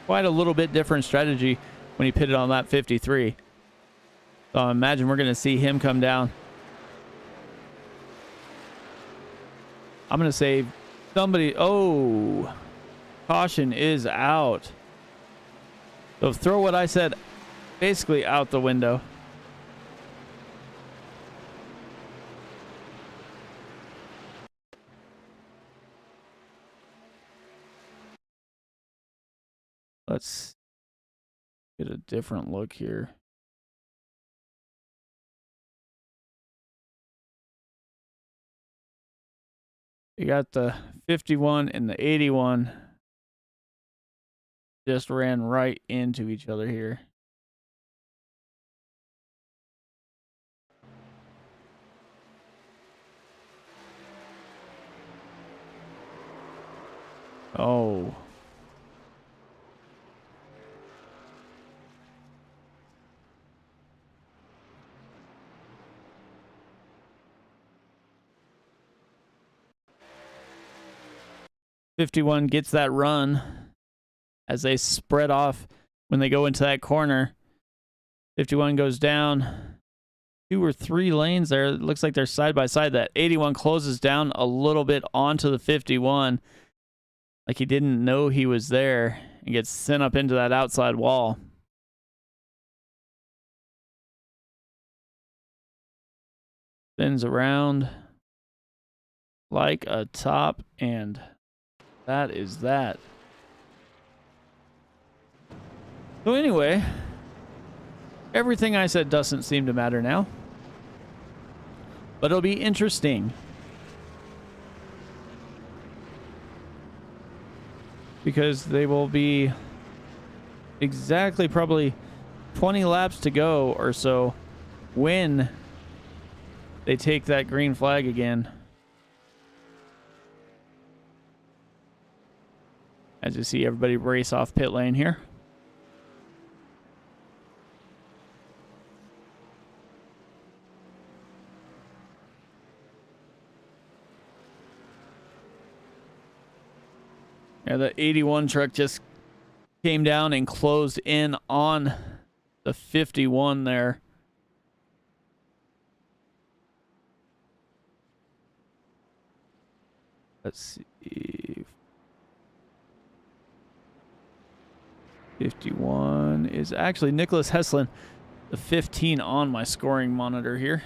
quite a little bit different strategy when he pitted on lap 53. So I imagine we're going to see him come down. I'm going to say somebody... Oh, caution is out. So throw what I said basically out the window. Let's get a different look here. You got the 51 and the 81 just ran right into each other here. Oh. '51 gets that run as they spread off when they go into that corner. 51 goes down 2 or 3 lanes there. It looks like they're side by side. That 81 closes down a little bit onto the 51, like he didn't know he was there, and gets sent up into that outside wall. Spins around like a top, and that is that. So anyway, everything I said doesn't seem to matter now. But it'll be interesting. Because they will be exactly probably 20 laps to go or so when they take that green flag again. As you see everybody race off pit lane here. Yeah, the 81 truck just came down and closed in on the 51 there. Let's see. 51 is actually Nicholas Heslin, the 15 on my scoring monitor here.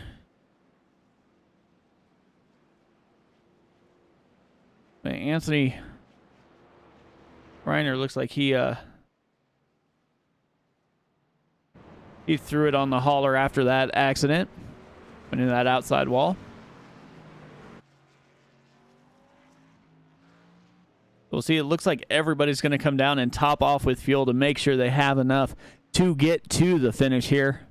Anthony Reiner looks like he threw it on the hauler after that accident. Went into that outside wall. We'll see. It looks like everybody's going to come down and top off with fuel to make sure they have enough to get to the finish here.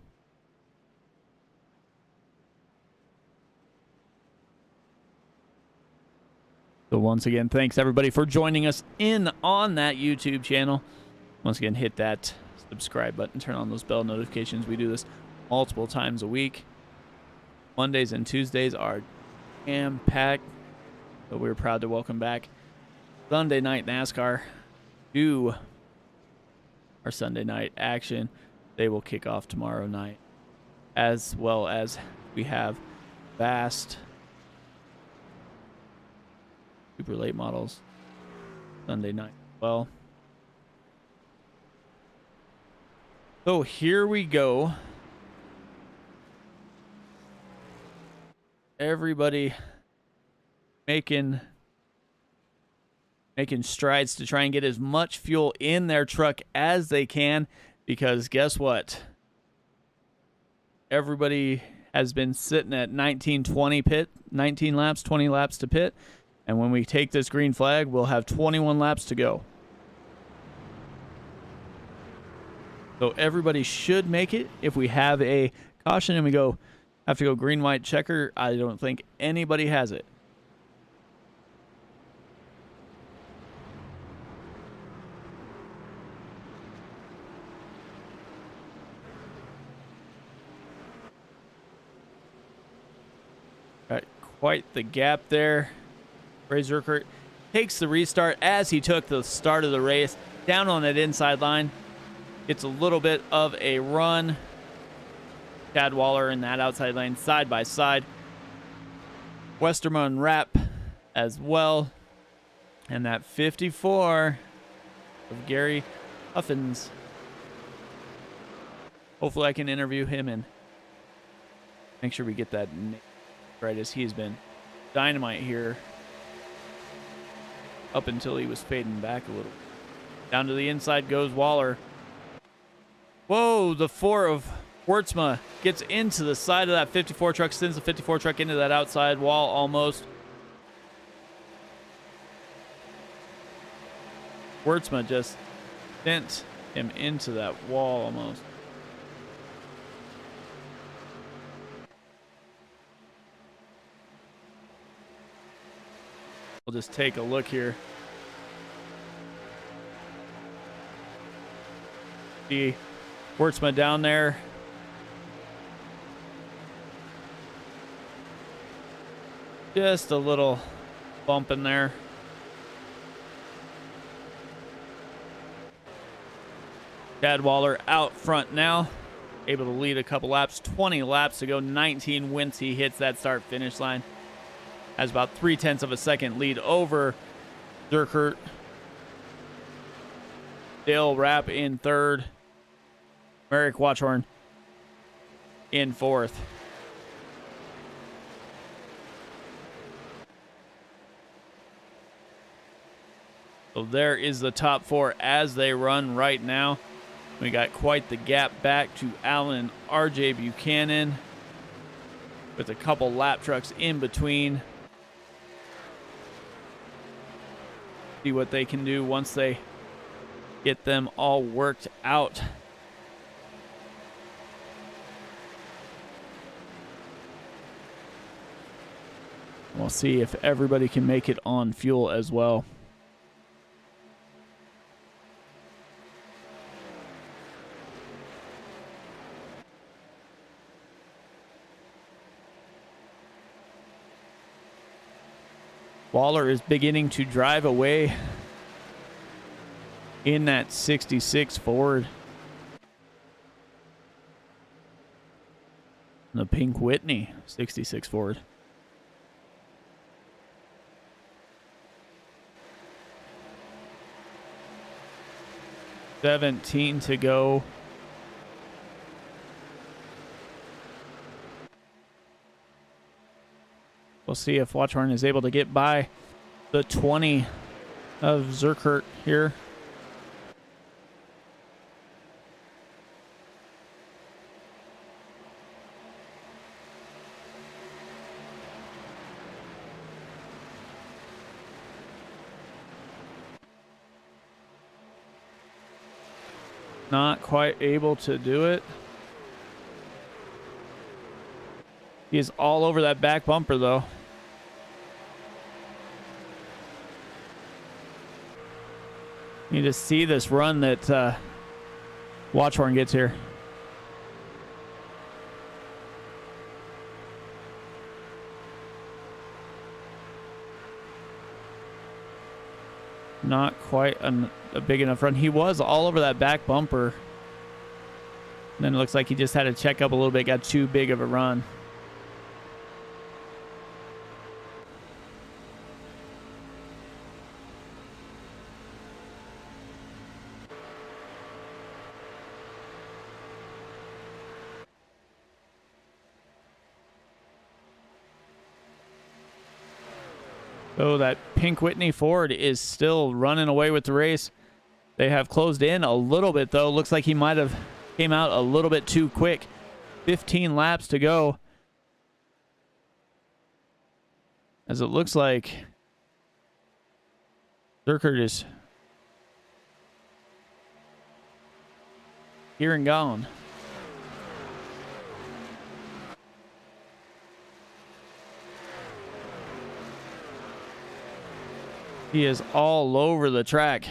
So once again, thanks everybody for joining us in on that YouTube channel. Once again, hit that subscribe button, turn on those bell notifications. We do this multiple times a week. Mondays and Tuesdays are jam-packed, but we're proud to welcome back Sunday night NASCAR to our Sunday night action. They will kick off tomorrow night, as well as we have vast super late models Sunday night as well. So here we go. Everybody making strides to try and get as much fuel in their truck as they can, because guess what? Everybody has been sitting at 19-20 pit, 19 laps, 20 laps to pit. And when we take this green flag, we'll have 21 laps to go. So everybody should make it. If we have a caution and we have to go green, white, checker, I don't think anybody has it. Got quite the gap there. Fraser Urquhart takes the restart as he took the start of the race down on that inside line. Gets a little bit of a run. Chad Waller in that outside lane side by side. Westerman Rapp as well. And that 54 of Gary Huffins. Hopefully I can interview him and make sure we get that right, as he's been dynamite here up until he was fading back a little. Down to the inside goes Waller. Whoa, the 4 of Wurtsma gets into the side of that 54 truck, sends the 54 truck into that outside wall almost. Wurtsma just sent him into that wall almost. We'll just take a look here. See Wertzma down there. Just a little bump in there. Chad Waller out front now. Able to lead a couple laps. 20 laps to go. 19 once he hits that start-finish line. Has about 0.3 of a second lead over Zurkert. Dale Rapp in third. Merrick Watchhorn in fourth. So there is the top four as they run right now. We got quite the gap back to Allen R.J. Buchanan with a couple lap trucks in between. See what they can do once they get them all worked out. We'll see if everybody can make it on fuel as well. Waller is beginning to drive away in that 66 Ford. The Pink Whitney 66 Ford. $17 to go. We'll see if Watchhorn is able to get by the 20 of Zurkert here. Not quite able to do it. He is all over that back bumper, though. You just see this run that Watchhorn gets here. Not quite a big enough run. He was all over that back bumper. And then it looks like he just had to check up a little bit, got too big of a run. So that Pink Whitney Ford is still running away with the race. They have closed in a little bit, though. Looks like he might have came out a little bit too quick. 15 laps to go. As it looks like Zurkert is here and gone. He is all over the track.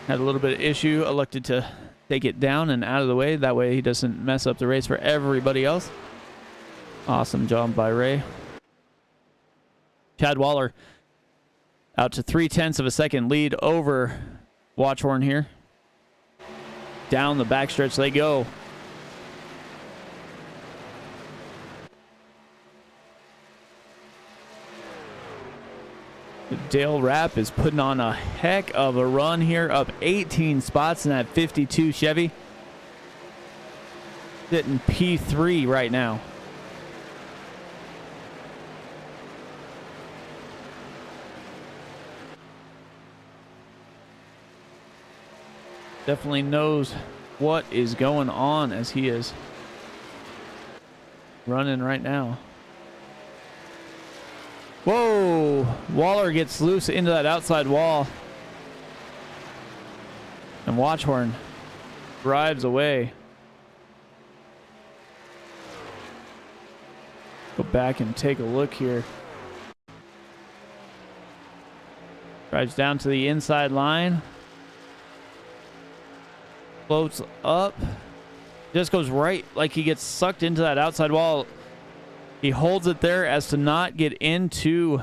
Had a little bit of issue. Elected to take it down and out of the way. That way he doesn't mess up the race for everybody else. Awesome job by Ray. Chad Waller out to 0.3 of a second lead over Watchhorn here. Down the backstretch they go. Dale Rapp is putting on a heck of a run here, up 18 spots in that 52 Chevy. Sitting P3 right now. Definitely knows what is going on as he is running right now. Whoa! Waller gets loose into that outside wall. And Watchhorn drives away. Go back and take a look here. Drives down to the inside line. Floats up. Just goes right, like he gets sucked into that outside wall. He holds it there as to not get into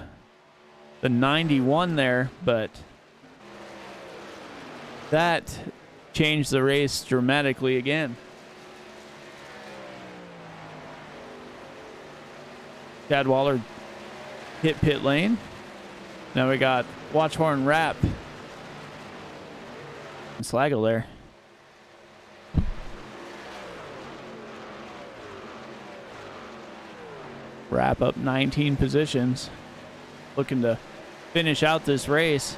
the 91 there, but that changed the race dramatically again. Chad Waller hit pit lane. Now we got Watchhorn, Rapp, and Slagle there. Rapp up 19 positions, looking to finish out this race.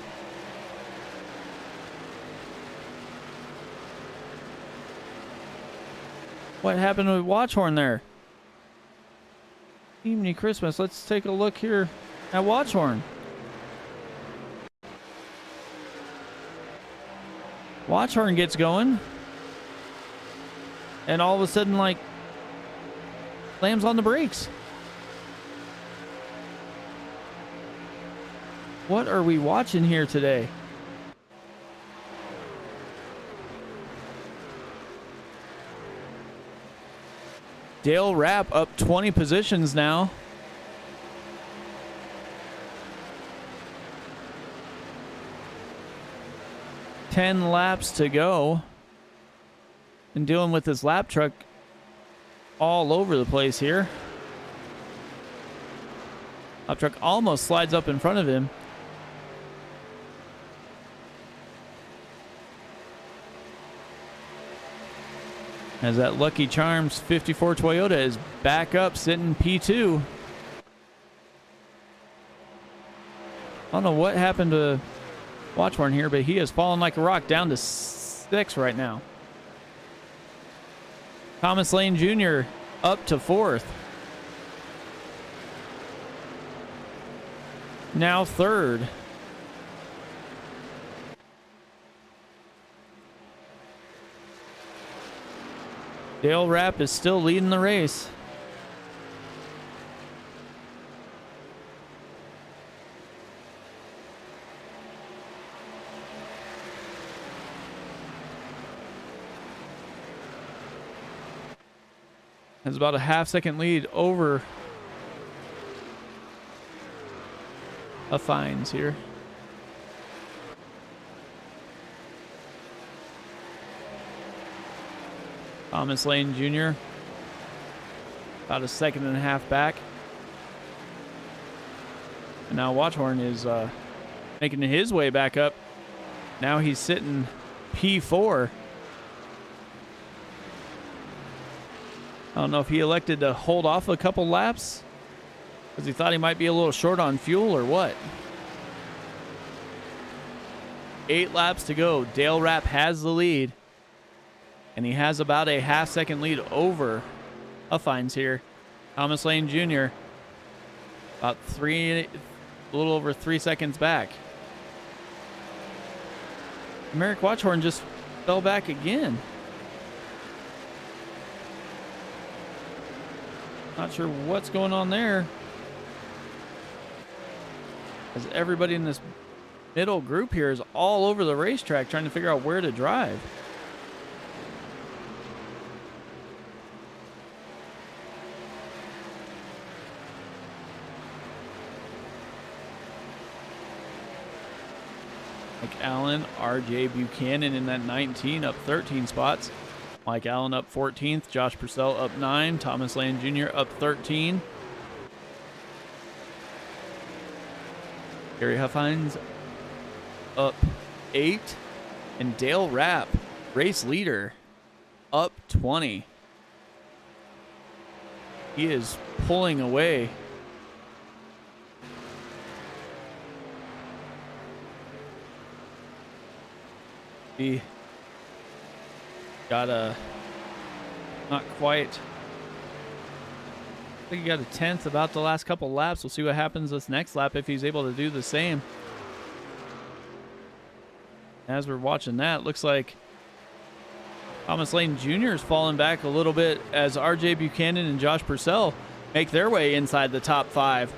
What happened with Watchhorn there? Evening Christmas. Let's take a look here at Watchhorn. Watchhorn gets going, and all of a sudden, like, slams on the brakes. What are we watching here today? Dale Rapp up 20 positions now. Ten laps to go. And dealing with this lap truck all over the place here. Lap truck almost slides up in front of him. As that Lucky Charms 54 Toyota is back up, sitting P2. I don't know what happened to Watchhorn here, but he has fallen like a rock down to 6th right now. Thomas Lane Jr. up to 4th. Now 3rd. Dale Rapp is still leading the race. Has about a half-second lead over a Fines here. Thomas Lane Jr. about a second and a half back. And now Watchhorn is making his way back up. Now he's sitting P4. I don't know if he elected to hold off a couple laps because he thought he might be a little short on fuel or what. 8 laps to go. Dale Rapp has the lead. And he has about a half-second lead over Fines here. Thomas Lane Jr. about a little over 3 seconds back. Merrick Watchhorn just fell back again. Not sure what's going on there. As everybody in this middle group here is all over the racetrack trying to figure out where to drive. Mike Allen, RJ Buchanan in that 19 up 13 spots. Mike Allen up 14th, Josh Purcell up 9, Thomas Lane Jr. up 13. Gary Huffines up 8. And Dale Rapp, race leader, up 20. He is pulling away. He got not quite. I think he got a 10th about the last couple laps. We'll see what happens this next lap if he's able to do the same. As we're watching that, looks like Thomas Lane Jr. is falling back a little bit as RJ Buchanan and Josh Purcell make their way inside the top 5,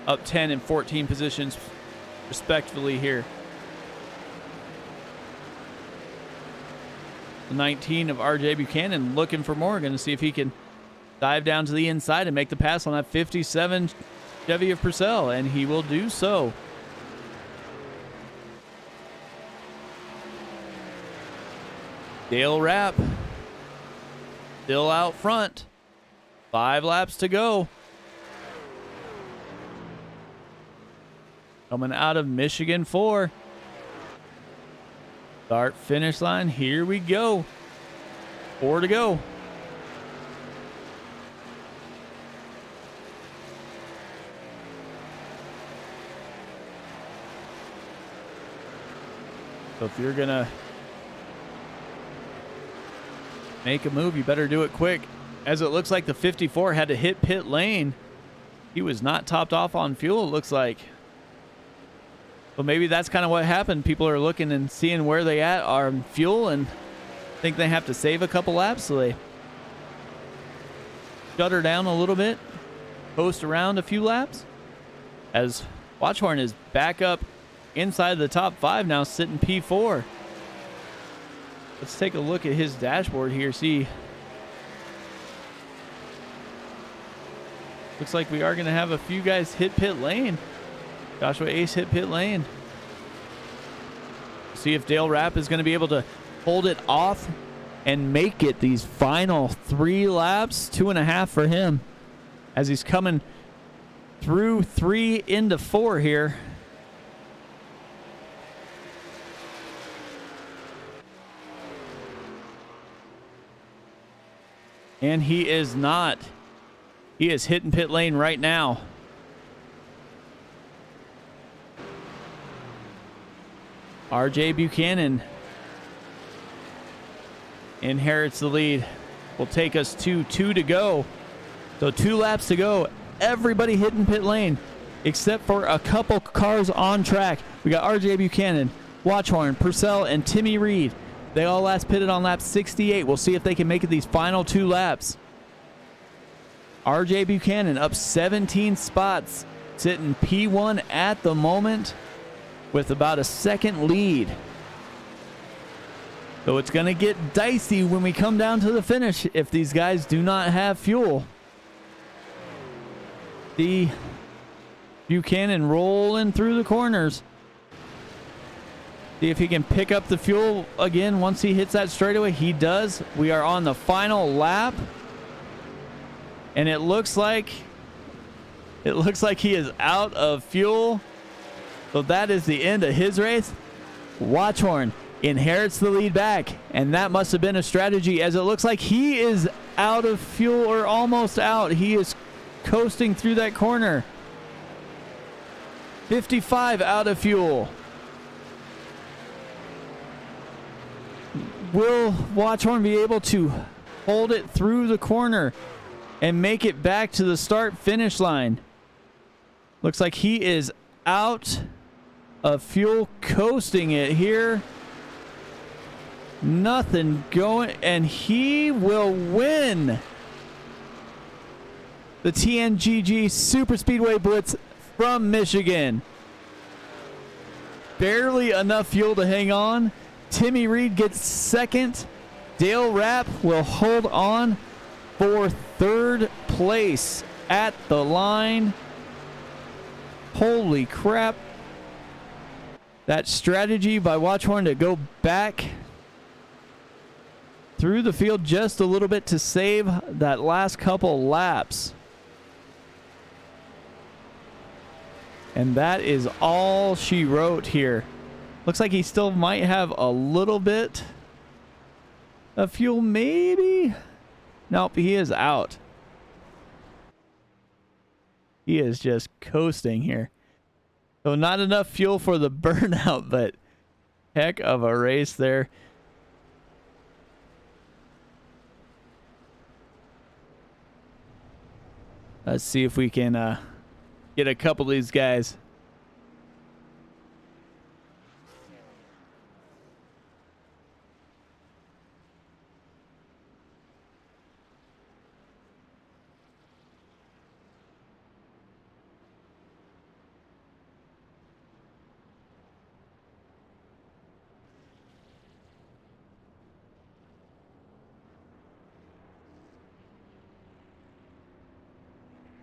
up 10 and 14 positions respectively here. The 19 of RJ Buchanan looking for more. Going to see if he can dive down to the inside and make the pass on that 57 Chevy of Purcell, and he will do so. Dale Rapp still out front. 5 laps to go. Coming out of Michigan 4. Start finish line. Here we go. 4 to go. So if you're gonna make a move, you better do it quick, as it looks like the 54 had to hit pit lane. He was not topped off on fuel, it looks like. Well, maybe that's kind of what happened. People are looking and seeing where they at on fuel and think they have to save a couple laps, so they shut her down a little bit, post around a few laps, as Watchhorn is back up inside the top 5 now, sitting P4. Let's take a look at his dashboard here. See, looks like we are going to have a few guys hit pit lane. Joshua Ace hit pit lane. See if Dale Rapp is going to be able to hold it off and make it these final 3 laps. 2.5 for him as he's coming through 3 into 4 here. And he is not. He is hitting pit lane right now. RJ Buchanan inherits the lead. Will take us to 2 to go. So 2 laps to go. Everybody hitting pit lane except for a couple cars on track. We got RJ Buchanan, Watchhorn, Purcell, and Timmy Reed. They all last pitted on lap 68. We'll see if they can make it these final 2 laps. RJ Buchanan up 17 spots, sitting P1 at the moment with about a second lead. So it's going to get dicey when we come down to the finish if these guys do not have fuel. The Buchanan rolling through the corners. See if he can pick up the fuel again once he hits that straightaway. He does. We are on the final lap. And it looks like he is out of fuel. So that is the end of his race. Watchhorn inherits the lead back, and that must have been a strategy, as it looks like he is out of fuel, or almost out. He is coasting through that corner. 55 out of fuel. Will Watchhorn be able to hold it through the corner and make it back to the start finish line? Looks like he is out of fuel, coasting it here. Nothing going, and he will win the TNGG SuperSpeedway Blitz from Michigan. Barely enough fuel to hang on. Timmy Reed gets second. Dale Rapp will hold on for 3rd place at the line. Holy crap. That strategy by Watchhorn to go back through the field just a little bit to save that last couple laps. And that is all she wrote here. Looks like he still might have a little bit of fuel, maybe? Nope, he is out. He is just coasting here. So not enough fuel for the burnout, but heck of a race there. Let's see if we can get a couple of these guys.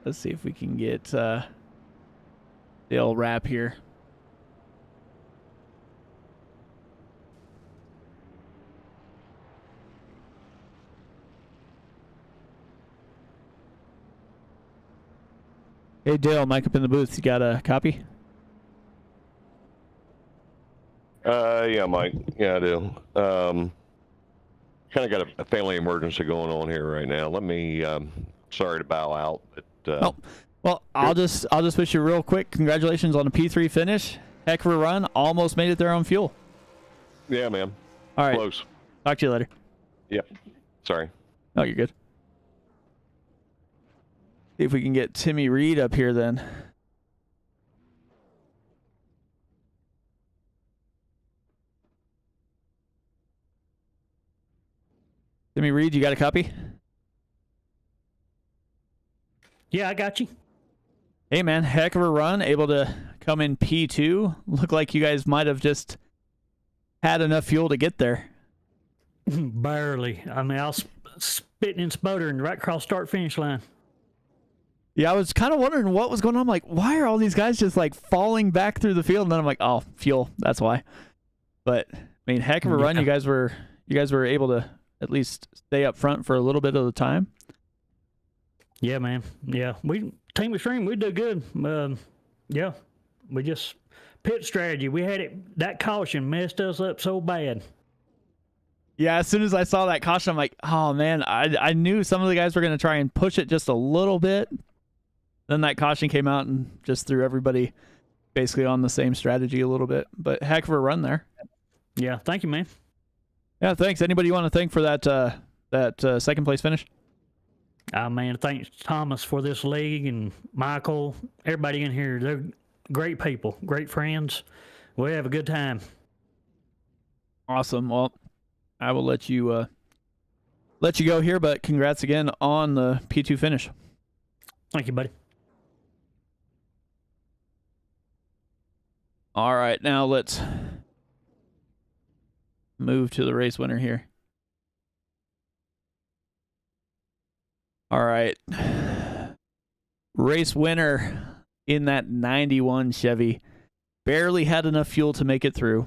Let's see if we can get the old wrap here. Hey, Dale, Mike up in the booth. You got a copy? Yeah, Mike. Yeah, I do. Kind of got a family emergency going on here right now. Let me. Sorry to bow out, but. Oh, well, I'll just wish you real quick. Congratulations on a P3 finish. Heck of a run. Almost made it there on fuel. Yeah, man. All right. Close. Talk to you later. Yep. Sorry. Oh, you're good. See if we can get Timmy Reed up here then. Timmy Reed, you got a copy? Yeah, I got you. Hey, man, heck of a run. Able to come in P2. Look like you guys might have just had enough fuel to get there. Barely. I mean, I was spitting and sputtering right across start-finish line. Yeah, I was kind of wondering what was going on. I'm like, why are all these guys just like falling back through the field? And then I'm like, oh, fuel. That's why. But I mean, heck of a run. You guys were able to at least stay up front for a little bit of the time. Yeah, man. Yeah, Team Extreme, we did good. Yeah, we just pit strategy. We had it. That caution messed us up so bad. Yeah, as soon as I saw that caution, I'm like, oh man, I knew some of the guys were going to try and push it just a little bit. Then that caution came out and just threw everybody basically on the same strategy a little bit. But heck of a run there. Yeah, thank you, man. Yeah, thanks. Anybody you want to thank for that second place finish? Man, thanks Thomas for this league and Michael, everybody in here. They're great people, great friends. We have a good time. Awesome. Well, I will let you go here, but congrats again on the P2 finish. Thank you, buddy. All right, now let's move to the race winner here. All right. Race winner in that 91 Chevy. Barely had enough fuel to make it through.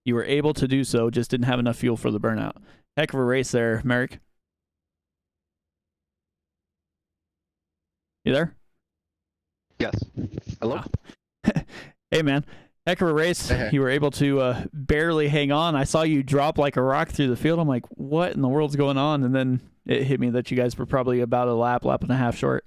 You were able to do so, just didn't have enough fuel for the burnout. Heck of a race there, Merrick. You there? Yes. Hello? Hey, man. Heck of a race. Hey. You were able to barely hang on. I saw you drop like a rock through the field. I'm like, what in the world's going on? And then it hit me that you guys were probably about a lap and a half short.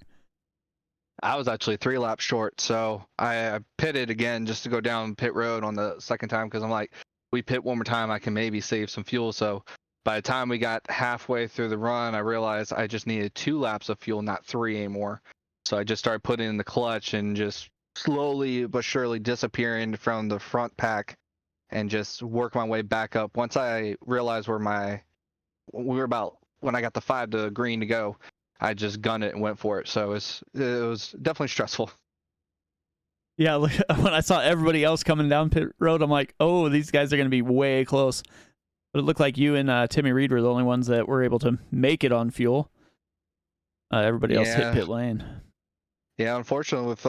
I was actually 3 laps short, so I pitted again just to go down pit road on the second time because I'm like, we pit one more time, I can maybe save some fuel. So by the time we got halfway through the run, I realized I just needed 2 laps of fuel, not 3 anymore. So I just started putting in the clutch and just slowly but surely disappearing from the front pack and just work my way back up. Once I realized when I got the 5 to green to go, I just gunned it and went for it. So it was definitely stressful. Yeah, when I saw everybody else coming down pit road, I'm like, oh, these guys are going to be way close. But it looked like you and Timmy Reed were the only ones that were able to make it on fuel. Everybody else hit pit lane. Yeah, unfortunately, with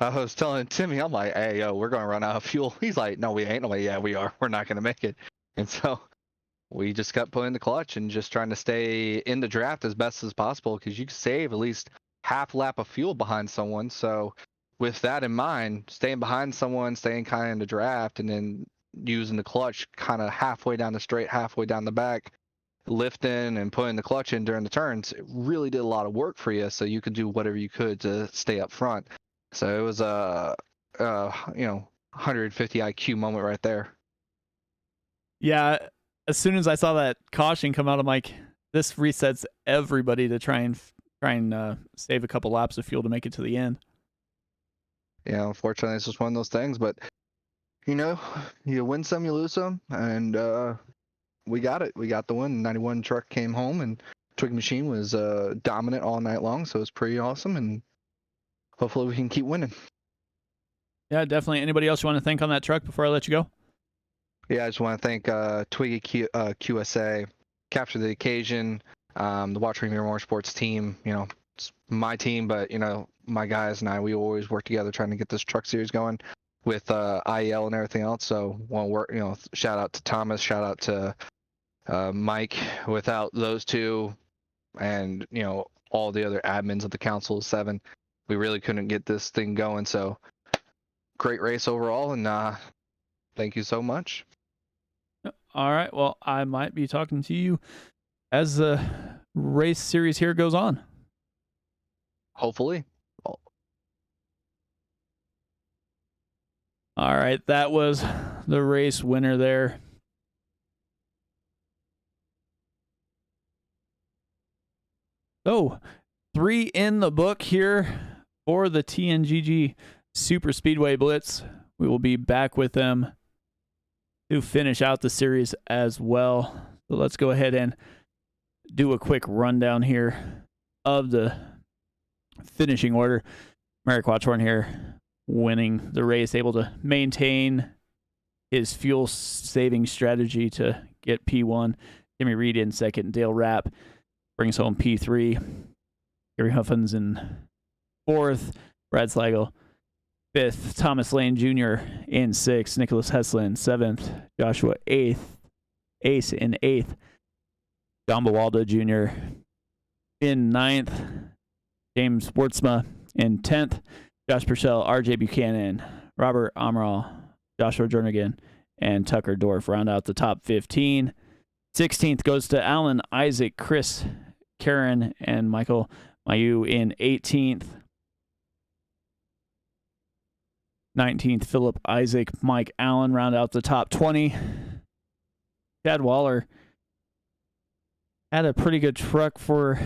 I was telling Timmy, I'm like, hey, yo, we're going to run out of fuel. He's like, no, we ain't. I'm like, yeah, we are. We're not going to make it. And so we just kept putting the clutch and just trying to stay in the draft as best as possible because you can save at least half lap of fuel behind someone. So with that in mind, staying behind someone, staying kind of in the draft, and then using the clutch kind of halfway down the straight, halfway down the back, lifting and putting the clutch in during the turns, it really did a lot of work for you so you could do whatever you could to stay up front. So it was a 150 IQ moment right there. Yeah, as soon as I saw that caution come out, I'm like, this resets everybody to try and save a couple laps of fuel to make it to the end. Yeah, unfortunately, it's just one of those things. But you win some, you lose some, and we got it. We got the win. 91 truck came home, and Twig Machine was dominant all night long. So it was pretty awesome, and hopefully we can keep winning. Yeah, definitely. Anybody else you want to thank on that truck before I let you go? Yeah, I just want to thank Twiggy QSA, Capture the Occasion, the Watch Premier Motorsports team, it's my team, but my guys and I, we always work together trying to get this truck series going with IEL and everything else. So shout out to Thomas, shout out to Mike. Without those two and all the other admins of the Council of Seven, we really couldn't get this thing going. So great race overall, and thank you so much. All right. Well, I might be talking to you as the race series here goes on. Hopefully. All right. That was the race winner there. So, 3 in the book here for the TNGG Super Speedway Blitz. We will be back with them to finish out the series as well. So let's go ahead and do a quick rundown here of the finishing order. Merrick Watchorn here winning the race, able to maintain his fuel saving strategy to get P1. Timmy Reed in second. Dale Rapp brings home P3. Gary Huffins in fourth. Brad Slagle fifth. Thomas Lane Jr. in sixth. Nicholas Heslin seventh. Joshua Ace in eighth. John Bawaldo Jr. in ninth. James Wurtzma in 10th. Josh Purcell, RJ Buchanan, Robert Amaral, Joshua Jernigan, and Tucker Dorff round out the top 15. 16th goes to Alan, Isaac, Chris, Karen, and Michael Mayu in 18th. 19th, Philip, Isaac, Mike Allen round out the top 20. Chad Waller had a pretty good truck for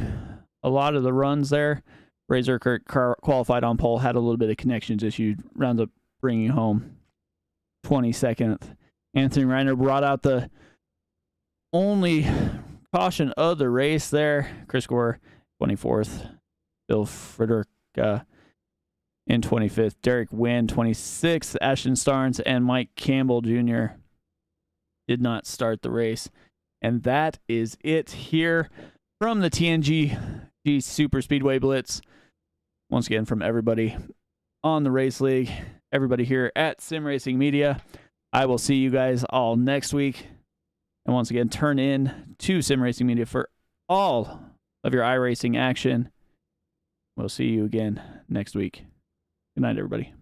a lot of the runs there. Razor Kirk qualified on pole, had a little bit of connections issue, rounds up bringing home 22nd. Anthony Reiner brought out the only caution of the race there. Chris Gore, 24th. Bill Frederick in 25th. Derek Wynn, 26th. Ashton Starnes and Mike Campbell Jr. did not start the race. And that is it here from the TNGG Super Speedway Blitz. Once again, from everybody on the Race League, everybody here at Sim Racing Media, I will see you guys all next week. And once again, turn in to Sim Racing Media for all of your iRacing action. We'll see you again next week. Good night, everybody.